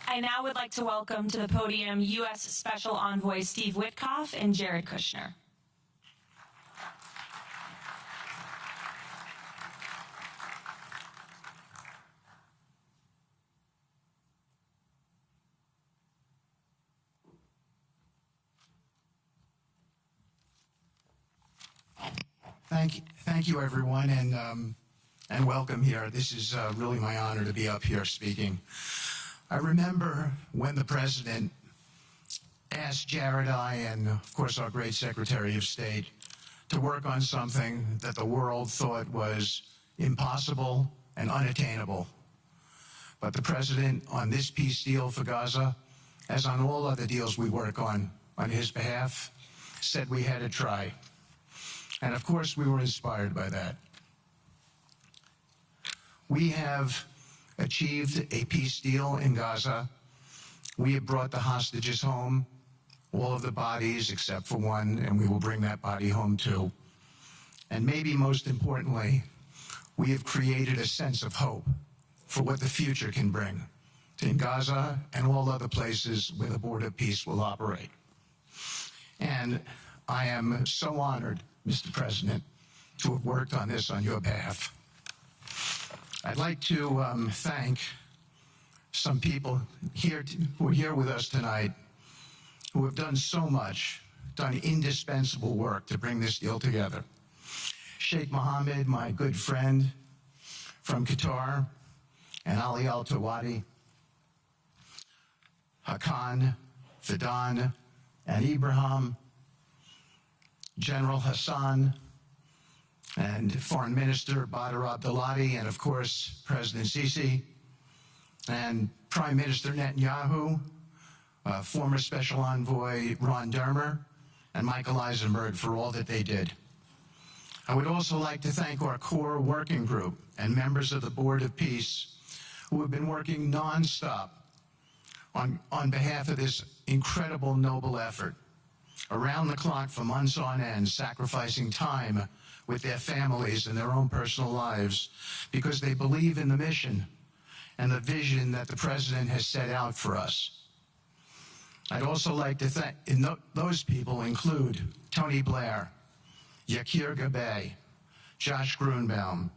I now would like to welcome to the podium U.S. Special Envoy Steve Witkoff and Jared Kushner. Thank you, everyone, and welcome here. This is really my honor to be up here speaking. I remember when the president asked Jared, and of course our great Secretary of State, to work on something that the world thought was impossible and unattainable. But the president, on this peace deal for Gaza, as on all other deals we work on his behalf, said we had to try. And of course we were inspired by that. We have achieved a peace deal in Gaza. We have brought the hostages home, all of the bodies except for one, and we will bring that body home too. And maybe most importantly, we have created a sense of hope for what the future can bring in Gaza and all other places where the border peace will operate. And I am so honored, Mr. President, to have worked on this on your behalf. I'd like to thank some people who are here with us tonight who have done so much, done indispensable work to bring this deal together. Sheikh Mohammed, my good friend from Qatar, and Ali Al-Tawadi, Hakan, Fidan, and Ibrahim, General Hassan, and Foreign Minister Badr Abdulati, and of course, President Sisi, and Prime Minister Netanyahu, former Special Envoy Ron Dermer, and Michael Eisenberg for all that they did. I would also like to thank our core working group and members of the Board of Peace who have been working nonstop on behalf of this incredible, noble effort, around the clock for months on end, sacrificing time with their families and their own personal lives because they believe in the mission and the vision that the President has set out for us. I'd also like to thank, those people include Tony Blair, Yakir Gabay, Josh Grunbaum,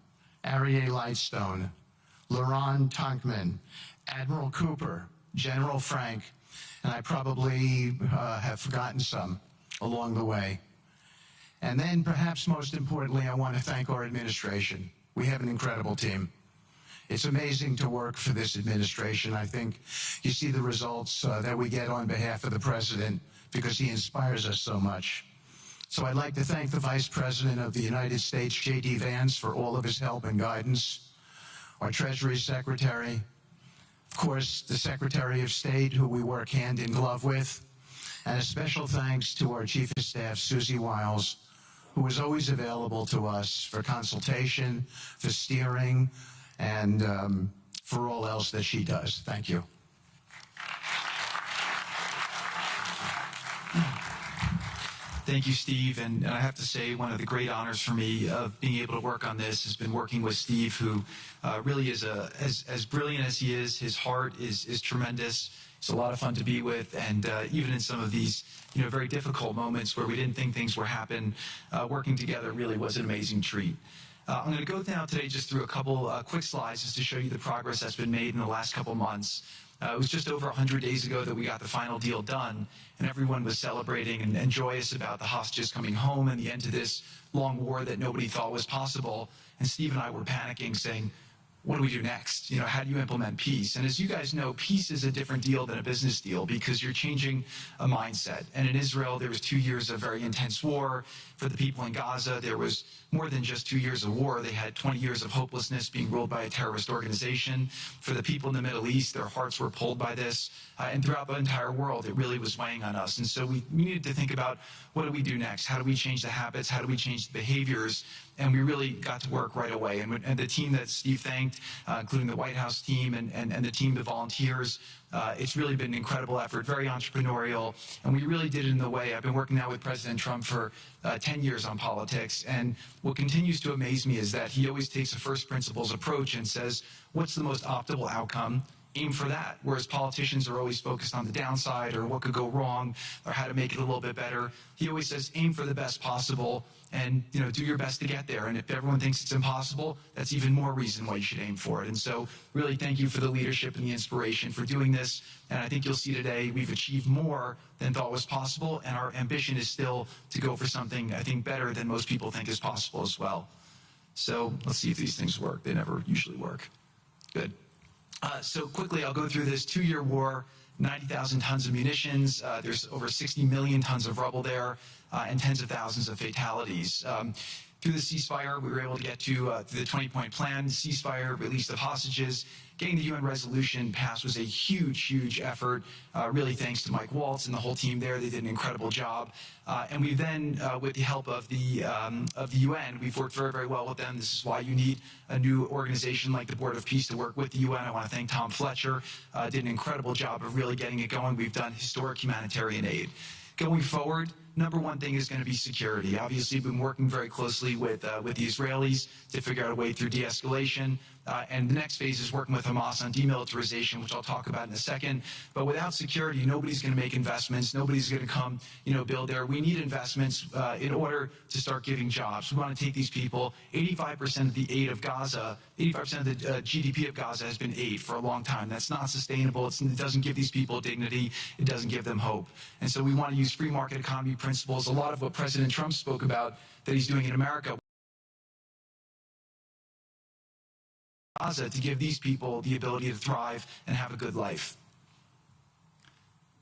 Aryeh Lightstone, Laurent Tankman, Admiral Cooper, General Frank, and I probably have forgotten some along the way. And then perhaps most importantly, I want to thank our administration. We have an incredible team. It's amazing to work for this administration. I think you see the results that we get on behalf of the President because he inspires us so much. So I'd like to thank the Vice President of the United States, J.D. Vance, for all of his help and guidance, our Treasury Secretary, of course, the Secretary of State, who we work hand in glove with, and a special thanks to our Chief of Staff, Susie Wiles, who is always available to us for consultation, for steering, and for all else that she does. Thank you. Thank you, Steve. And I have to say, one of the great honors for me of being able to work on this has been working with Steve, who really is as brilliant as he is. His heart is tremendous. It's a lot of fun to be with. And even in some of these, very difficult moments where we didn't think things would happen, working together really was an amazing treat. I'm going to go now today just through a couple quick slides just to show you the progress that's been made in the last couple months. It was just over 100 days ago that we got the final deal done, and everyone was celebrating and joyous about the hostages coming home and the end to this long war that nobody thought was possible. And Steve and I were panicking, saying, what do we do next? How do you implement peace? And as you guys know, peace is a different deal than a business deal because you're changing a mindset. And in Israel, there was 2 years of very intense war. For the people in Gaza, there was more than just 2 years of war. They had 20 years of hopelessness, being ruled by a terrorist organization. For the people in the Middle East, their hearts were pulled by this. And throughout the entire world, it really was weighing on us. And so we needed to think about, what do we do next? How do we change the habits? How do we change the behaviors? And we really got to work right away. And the team that Steve thanked, including the White House team and the team of volunteers, it's really been an incredible effort, very entrepreneurial, and we really did it in the way. I've been working now with President Trump for 10 years on politics, and what continues to amaze me is that he always takes a first principles approach and says, what's the most optimal outcome? Aim for that. Whereas politicians are always focused on the downside or what could go wrong or how to make it a little bit better. He always says, aim for the best possible and do your best to get there. And if everyone thinks it's impossible, that's even more reason why you should aim for it. And so really thank you for the leadership and the inspiration for doing this. And I think you'll see today we've achieved more than thought was possible. And our ambition is still to go for something, I think, better than most people think is possible as well. So let's see if these things work. They never usually work. Good. So quickly, I'll go through this 2-year war, 90,000 tons of munitions. There's over 60 million tons of rubble there and tens of thousands of fatalities. Through the ceasefire, we were able to get to the 20-point plan, ceasefire, release of hostages. Getting the UN resolution passed was a huge, huge effort, really thanks to Mike Waltz and the whole team there. They did an incredible job. And we then, with the help of the UN, we've worked very, very well with them. This is why you need a new organization like the Board of Peace to work with the UN. I want to thank Tom Fletcher, did an incredible job of really getting it going. We've done historic humanitarian aid. Going forward, number one thing is going to be security. Obviously, we've been working very closely with the Israelis to figure out a way through de-escalation. And the next phase is working with Hamas on demilitarization, which I'll talk about in a second. But without security, nobody's going to make investments. Nobody's going to come, build there. We need investments in order to start giving jobs. We want to take these people. 85% of the aid of Gaza, 85% of the GDP of Gaza has been aid for a long time. That's not sustainable. It doesn't give these people dignity. It doesn't give them hope. And so we want to use free market economy principles. A lot of what President Trump spoke about that he's doing in America. Gaza to give these people the ability to thrive and have a good life.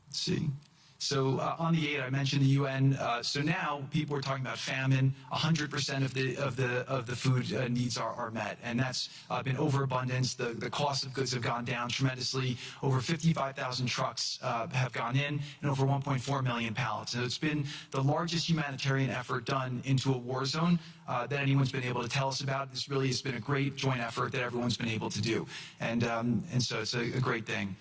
Let's see. So on the aid, I mentioned the UN. So now people are talking about famine. 100% of the food needs are met, and that's been overabundance. The cost of goods have gone down tremendously. Over 55,000 trucks have gone in, and over 1.4 million pallets. And it's been the largest humanitarian effort done into a war zone that anyone's been able to tell us about. This really has been a great joint effort that everyone's been able to do, and so it's a great thing.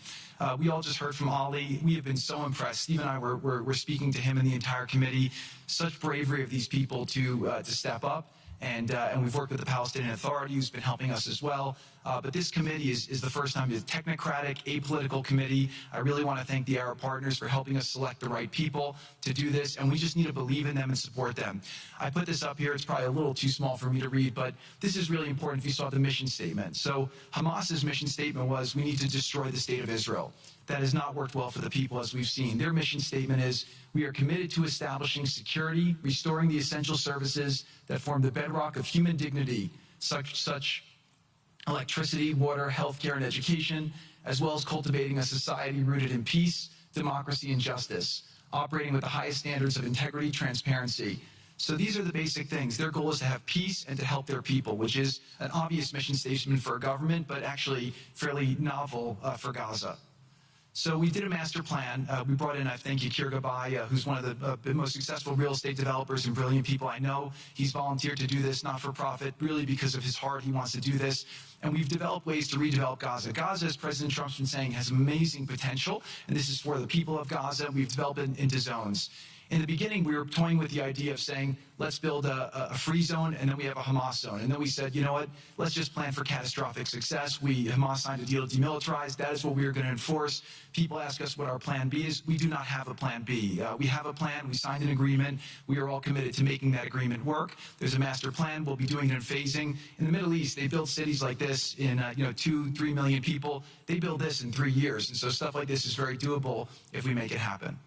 We all just heard from Ali. We have been so impressed. Steve and I were speaking to him and the entire committee. Such bravery of these people to step up. And we've worked with the Palestinian Authority, who's been helping us as well. But this committee is the first time it's a technocratic, apolitical committee. I really want to thank the Arab partners for helping us select the right people to do this, and we just need to believe in them and support them. I put this up here. It's probably a little too small for me to read, but this is really important if you saw the mission statement. So Hamas's mission statement was, we need to destroy the state of Israel. That has not worked well for the people, as we've seen. Their mission statement is, we are committed to establishing security, restoring the essential services that form the bedrock of human dignity, such electricity, water, healthcare, and education, as well as cultivating a society rooted in peace, democracy, and justice, operating with the highest standards of integrity, transparency. So these are the basic things. Their goal is to have peace and to help their people, which is an obvious mission statement for a government, but actually fairly novel for Gaza. So we did a master plan. We brought in, I thank you, Kirga Bai, who's one of the most successful real estate developers and brilliant people I know. He's volunteered to do this, not for profit, really because of his heart. He wants to do this. And we've developed ways to redevelop Gaza. Gaza, as President Trump's been saying, has amazing potential. And this is for the people of Gaza. We've developed it into zones. In the beginning, we were toying with the idea of saying, let's build a free zone, and then we have a Hamas zone. And then we said, you know what, let's just plan for catastrophic success. Hamas signed a deal to demilitarize. That is what we are going to enforce. People ask us what our plan B is. We do not have a plan B. We have a plan. We signed an agreement. We are all committed to making that agreement work. There's a master plan. We'll be doing it in phasing. In the Middle East, they build cities like this in 2-3 million people. They build this in 3 years. And so stuff like this is very doable if we make it happen.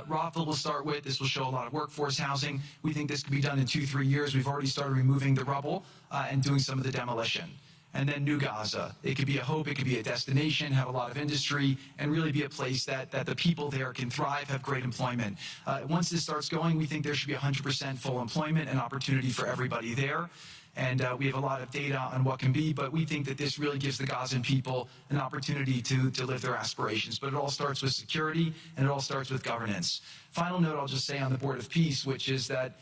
Rothville will start with. This will show a lot of workforce housing. We think this could be done in 2-3 years. We've already started removing the rubble and doing some of the demolition. And then New Gaza. It could be a hope. It could be a destination, have a lot of industry, and really be a place that the people there can thrive, have great employment. Once this starts going, we think there should be 100% full employment and opportunity for everybody there. And we have a lot of data on what can be, but we think that this really gives the Gazan people an opportunity to live their aspirations. But it all starts with security, and it all starts with governance. Final note I'll just say on the Board of Peace, which is that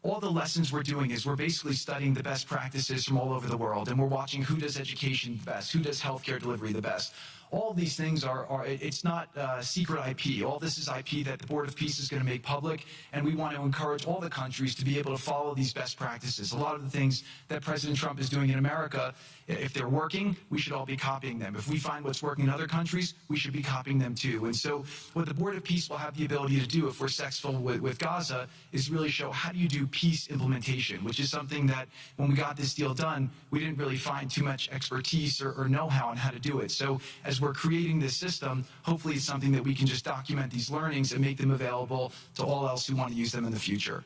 all the lessons we're doing is we're basically studying the best practices from all over the world, and we're watching who does education the best, who does healthcare delivery the best. All of these things it's not secret IP. All this is IP that the Board of Peace is going to make public, and we want to encourage all the countries to be able to follow these best practices. A lot of the things that President Trump is doing in America, if they're working, we should all be copying them. If we find what's working in other countries, we should be copying them too. And so what the Board of Peace will have the ability to do if we're successful with Gaza is really show how do you do peace implementation, which is something that when we got this deal done, we didn't really find too much expertise or know-how on how to do it. So as we're creating this system, hopefully it's something that we can just document these learnings and make them available to all else who want to use them in the future.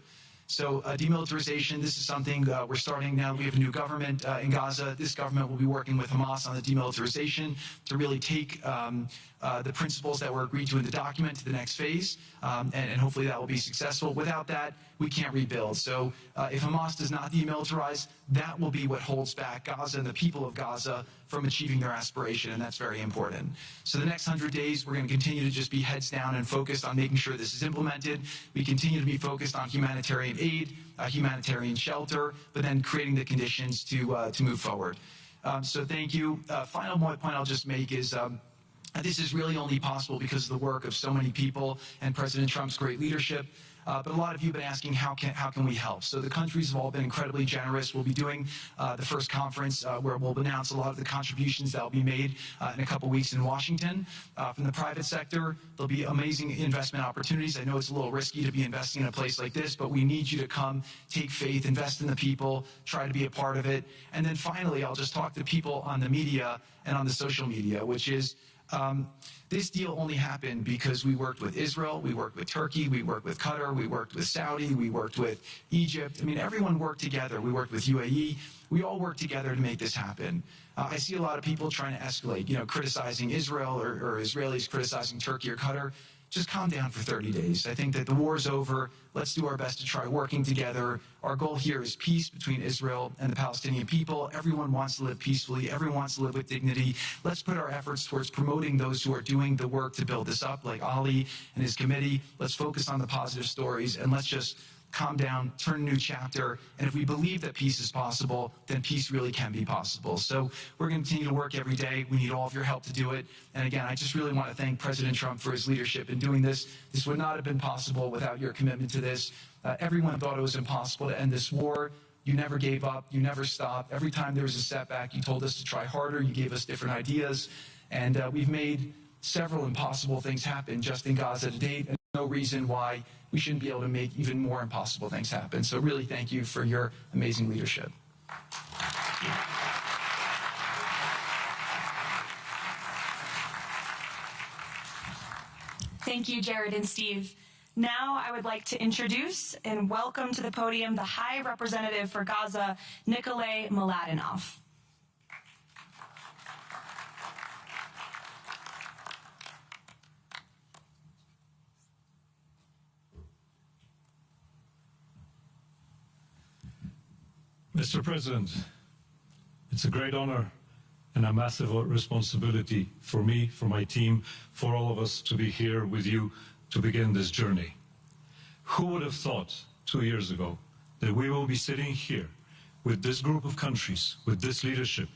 So demilitarization, this is something we're starting now. We have a new government in Gaza. This government will be working with Hamas on the demilitarization to really take the principles that were agreed to in the document to the next phase, and hopefully that will be successful. Without that, we can't rebuild. So if Hamas does not demilitarize, that will be what holds back Gaza and the people of Gaza from achieving their aspiration, and that's very important. So the next 100 days, we're going to continue to just be heads down and focused on making sure this is implemented. We continue to be focused on humanitarian aid, humanitarian shelter, but then creating the conditions to move forward. So thank you. Final point I'll just make is this is really only possible because of the work of so many people and President Trump's great leadership. But a lot of you have been asking, how can we help? So the countries have all been incredibly generous. We'll be doing the first conference where we'll announce a lot of the contributions that will be made in a couple weeks in Washington. From the private sector, there'll be amazing investment opportunities. I know it's a little risky to be investing in a place like this, but we need you to come, take faith, invest in the people, try to be a part of it. And then finally, I'll just talk to people on the media and on the social media, which is, this deal only happened because we worked with Israel, we worked with Turkey, we worked with Qatar, we worked with Saudi, we worked with Egypt. I mean, everyone worked together. We worked with UAE. We all worked together to make this happen. I see a lot of people trying to escalate, criticizing Israel or Israelis criticizing Turkey or Qatar. Just calm down for 30 days. I think that the war's over. Let's do our best to try working together. Our goal here is peace between Israel and the Palestinian people. Everyone wants to live peacefully. Everyone wants to live with dignity. Let's put our efforts towards promoting those who are doing the work to build this up, like Ali and his committee. Let's focus on the positive stories, and let's just calm down, turn a new chapter, and if we believe that peace is possible, then peace really can be possible. So we're going to continue to work every day. We need all of your help to do it. And again, I just really want to thank President Trump for his leadership in doing this. This would not have been possible without your commitment to this. Everyone thought it was impossible to end this war. You never gave up. You never stopped. Every time there was a setback, you told us to try harder. You gave us different ideas. And we've made several impossible things happen just in Gaza to date. And no reason why we shouldn't be able to make even more impossible things happen. So really thank you for your amazing leadership. Thank you, Jared and Steve. Now I would like to introduce and welcome to the podium the High Representative for Gaza, Nikolay Mladenov. Mr. President, it's a great honor and a massive responsibility for me, for my team, for all of us to be here with you to begin this journey. Who would have thought 2 years ago that we will be sitting here with this group of countries, with this leadership,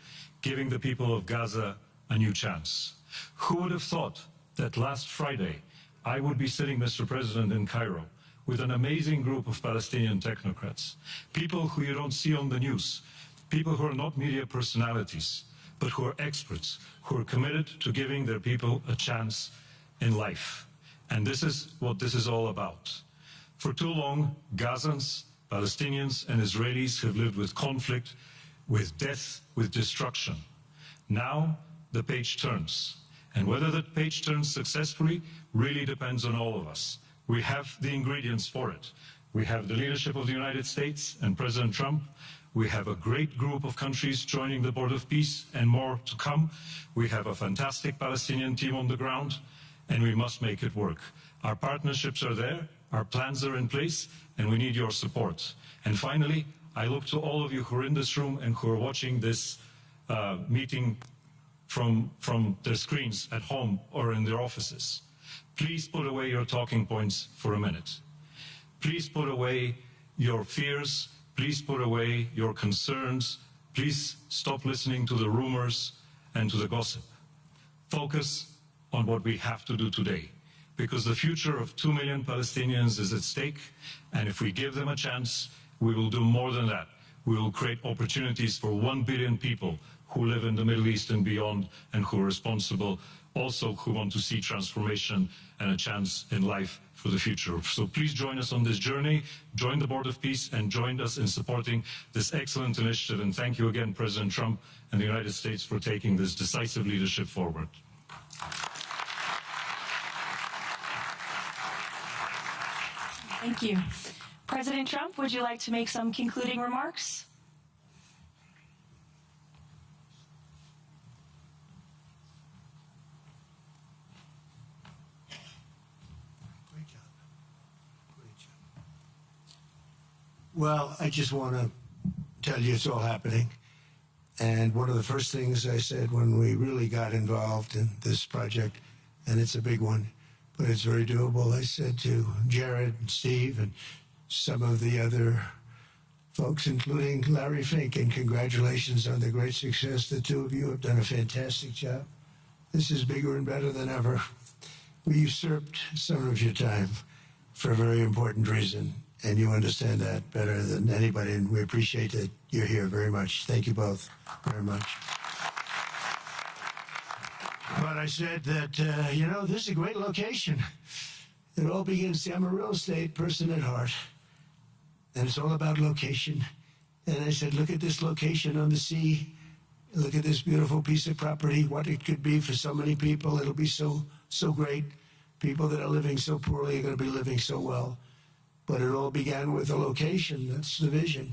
giving the people of Gaza a new chance? Who would have thought that last Friday I would be sitting, Mr. President, in Cairo with an amazing group of Palestinian technocrats, people who you don't see on the news, people who are not media personalities, but who are experts, who are committed to giving their people a chance in life. And this is what this is all about. For too long, Gazans, Palestinians and Israelis have lived with conflict, with death, with destruction. Now the page turns. And whether that page turns successfully really depends on all of us. We have the ingredients for it. We have the leadership of the United States and President Trump. We have a great group of countries joining the Board of Peace and more to come. We have a fantastic Palestinian team on the ground, and we must make it work. Our partnerships are there, our plans are in place, and we need your support. And finally, I look to all of you who are in this room and who are watching this meeting from their screens at home or in their offices. Please put away your talking points for a minute. Please put away your fears. Please put away your concerns. Please stop listening to the rumors and to the gossip. Focus on what we have to do today, because the future of 2 million Palestinians is at stake, and if we give them a chance, we will do more than that. We will create opportunities for 1 billion people who live in the Middle East and beyond, and who are responsible, also who want to see transformation and a chance in life for the future. So please join us on this journey, join the Board of Peace, and join us in supporting this excellent initiative. And thank you again, President Trump and the United States, for taking this decisive leadership forward. Thank you. President Trump, would you like to make some concluding remarks? Well, I just want to tell you it's all happening. And one of the first things I said when we really got involved in this project, and it's a big one, but it's very doable, I said to Jared and Steve and some of the other folks, including Larry Fink, and congratulations on the great success. The two of you have done a fantastic job. This is bigger and better than ever. We usurped some of your time for a very important reason. And you understand that better than anybody, and we appreciate that you're here very much. Thank you both very much. But I said that, you know, this is a great location. It all begins, see, I'm a real estate person at heart, and it's all about location. And I said, look at this location on the sea. Look at this beautiful piece of property, what it could be for so many people. It'll be so great. People that are living so poorly are going to be living so well. But it all began with a location. That's the vision.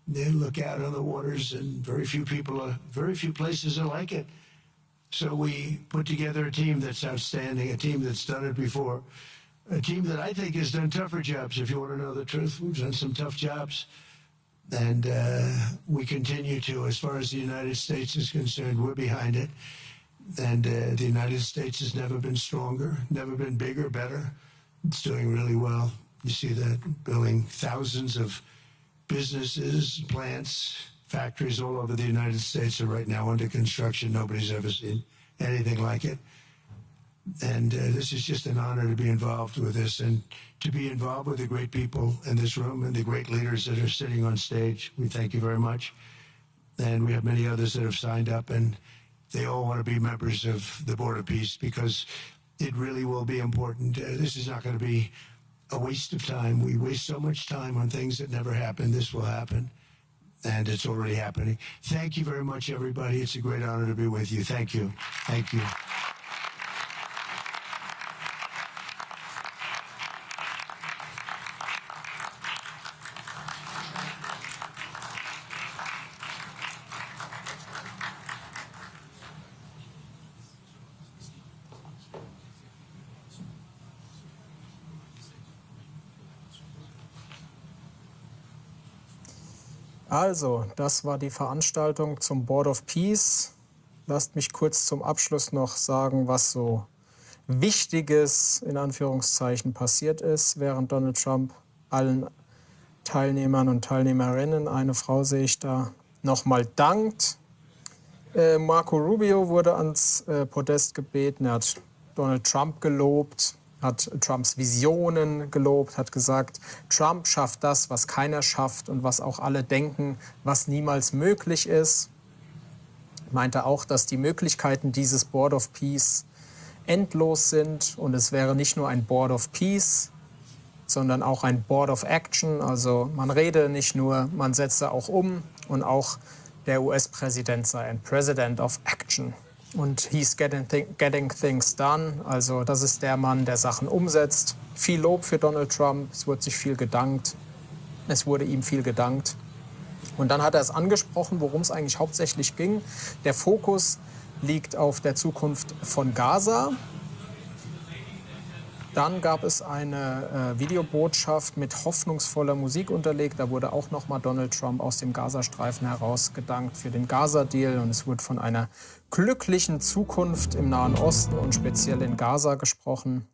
They look out on the waters, and very few places are like it. So we put together a team that's outstanding, a team that's done it before, a team that I think has done tougher jobs. If you want to know the truth, we've done some tough jobs. And we continue to, as far as the United States is concerned, we're behind it. And the United States has never been stronger, never been bigger, better. It's doing really well. You see that, building thousands of businesses, plants, factories all over the United States are right now under construction. Nobody's ever seen anything like it. And this is just an honor to be involved with this, and to be involved with the great people in this room and the great leaders that are sitting on stage. We thank you very much. And we have many others that have signed up, and they all want to be members of the Board of Peace, because it really will be important. This is not going to be a waste of time. We waste so much time on things that never happen. This will happen, and it's already happening. Thank you very much, everybody. It's a great honor to be with you. Thank you. Thank you. Also, das war die Veranstaltung zum Board of Peace. lasst mich kurz zum Abschluss noch sagen, was so Wichtiges in Anführungszeichen passiert ist, während Donald Trump allen Teilnehmern und Teilnehmerinnen, eine Frau sehe ich da, nochmal dankt. Marco Rubio wurde ans Podest gebeten, er hat Donald Trump gelobt, hat Trumps Visionen gelobt, hat gesagt, Trump schafft das, was keiner schafft und was auch alle denken, was niemals möglich ist. Meinte auch, dass die Möglichkeiten dieses Board of Peace endlos sind und es wäre nicht nur ein Board of Peace, sondern auch ein Board of Action. Also man rede nicht nur, man setze auch um und auch der US-Präsident sei ein President of Action. Und he's getting things done. Also das ist der Mann, der Sachen umsetzt. Viel Lob für Donald Trump, es wurde sich viel gedankt. Es wurde ihm viel gedankt. Und dann hat er es angesprochen, worum es eigentlich hauptsächlich ging. Der Fokus liegt auf der Zukunft von Gaza. Dann gab es eine Videobotschaft mit hoffnungsvoller Musik unterlegt. Da wurde auch nochmal Donald Trump aus dem Gazastreifen heraus gedankt für den Gaza-Deal. Und es wurde von einer glücklichen Zukunft im Nahen Osten und speziell in Gaza gesprochen.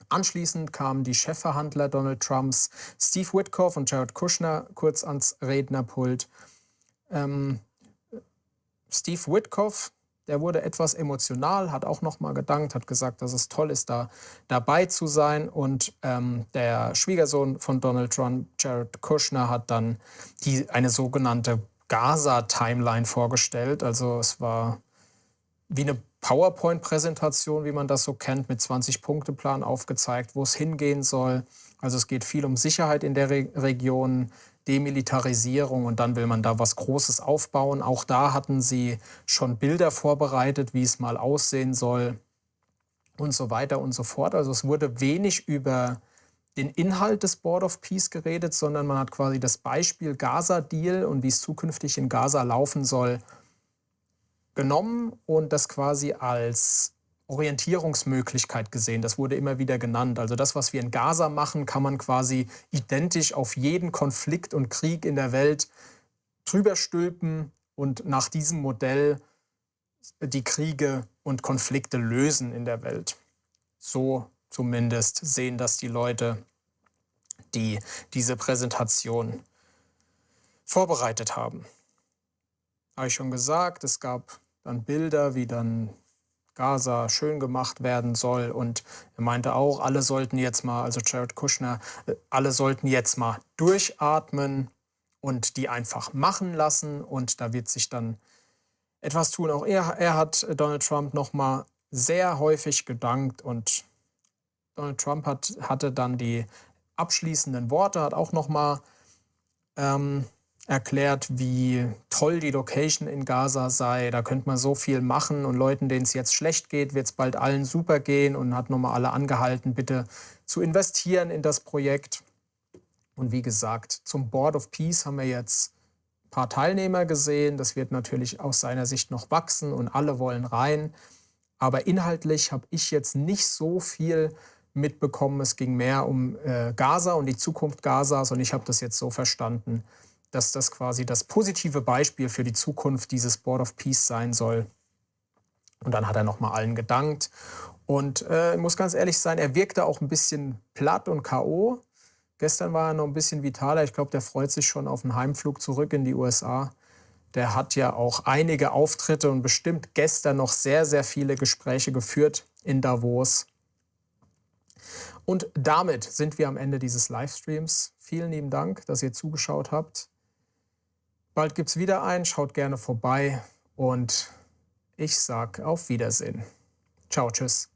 Anschließend kamen die Chefverhandler Donald Trumps, Steve Witkoff und Jared Kushner, kurz ans Rednerpult. Steve Witkoff, der wurde etwas emotional, hat auch noch mal gedankt, hat gesagt, dass es toll ist, da dabei zu sein. Und der Schwiegersohn von Donald Trump, Jared Kushner, hat dann eine sogenannte Gaza-Timeline vorgestellt. Also es war wie eine PowerPoint-Präsentation, wie man das so kennt, mit 20-Punkte-Plan aufgezeigt, wo es hingehen soll. Also es geht viel um Sicherheit in der Region, Demilitarisierung und dann will man da was Großes aufbauen. Auch da hatten sie schon Bilder vorbereitet, wie es mal aussehen soll und so weiter und so fort. Also es wurde wenig über den Inhalt des Board of Peace geredet, sondern man hat quasi das Beispiel Gaza-Deal und wie es zukünftig in Gaza laufen soll, genommen und das quasi als Orientierungsmöglichkeit gesehen. Das wurde immer wieder genannt. Also das, was wir in Gaza machen, kann man quasi identisch auf jeden Konflikt und Krieg in der Welt drüber stülpen und nach diesem Modell die Kriege und Konflikte lösen in der Welt. So zumindest sehen das die Leute, die diese Präsentation vorbereitet haben. Habe ich schon gesagt, es gab dann Bilder, wie dann Gaza schön gemacht werden soll. Und er meinte auch, alle sollten jetzt mal, also Jared Kushner, alle sollten jetzt mal durchatmen und die einfach machen lassen. Und da wird sich dann etwas tun. Auch er hat Donald Trump noch mal sehr häufig gedankt. Und Donald Trump hatte dann die abschließenden Worte, hat auch noch mal erklärt, wie toll die Location in Gaza sei. Da könnte man so viel machen und Leuten, denen es jetzt schlecht geht, wird es bald allen super gehen und hat nochmal alle angehalten, bitte zu investieren in das Projekt. Und wie gesagt, zum Board of Peace haben wir jetzt ein paar Teilnehmer gesehen. Das wird natürlich aus seiner Sicht noch wachsen und alle wollen rein. Aber inhaltlich habe ich jetzt nicht so viel mitbekommen. Es ging mehr um Gaza und die Zukunft Gazas und ich habe das jetzt so verstanden, dass das quasi das positive Beispiel für die Zukunft dieses Board of Peace sein soll. Und dann hat er nochmal allen gedankt. Und ich muss ganz ehrlich sein, er wirkte auch ein bisschen platt und K.O. Gestern war er noch ein bisschen vitaler. Ich glaube, der freut sich schon auf einen Heimflug zurück in die USA. Der hat ja auch einige Auftritte und bestimmt gestern noch sehr, sehr viele Gespräche geführt in Davos. Und damit sind wir am Ende dieses Livestreams. Vielen lieben Dank, dass ihr zugeschaut habt. Bald gibt's wieder einen, schaut gerne vorbei und ich sag auf Wiedersehen. Ciao, tschüss.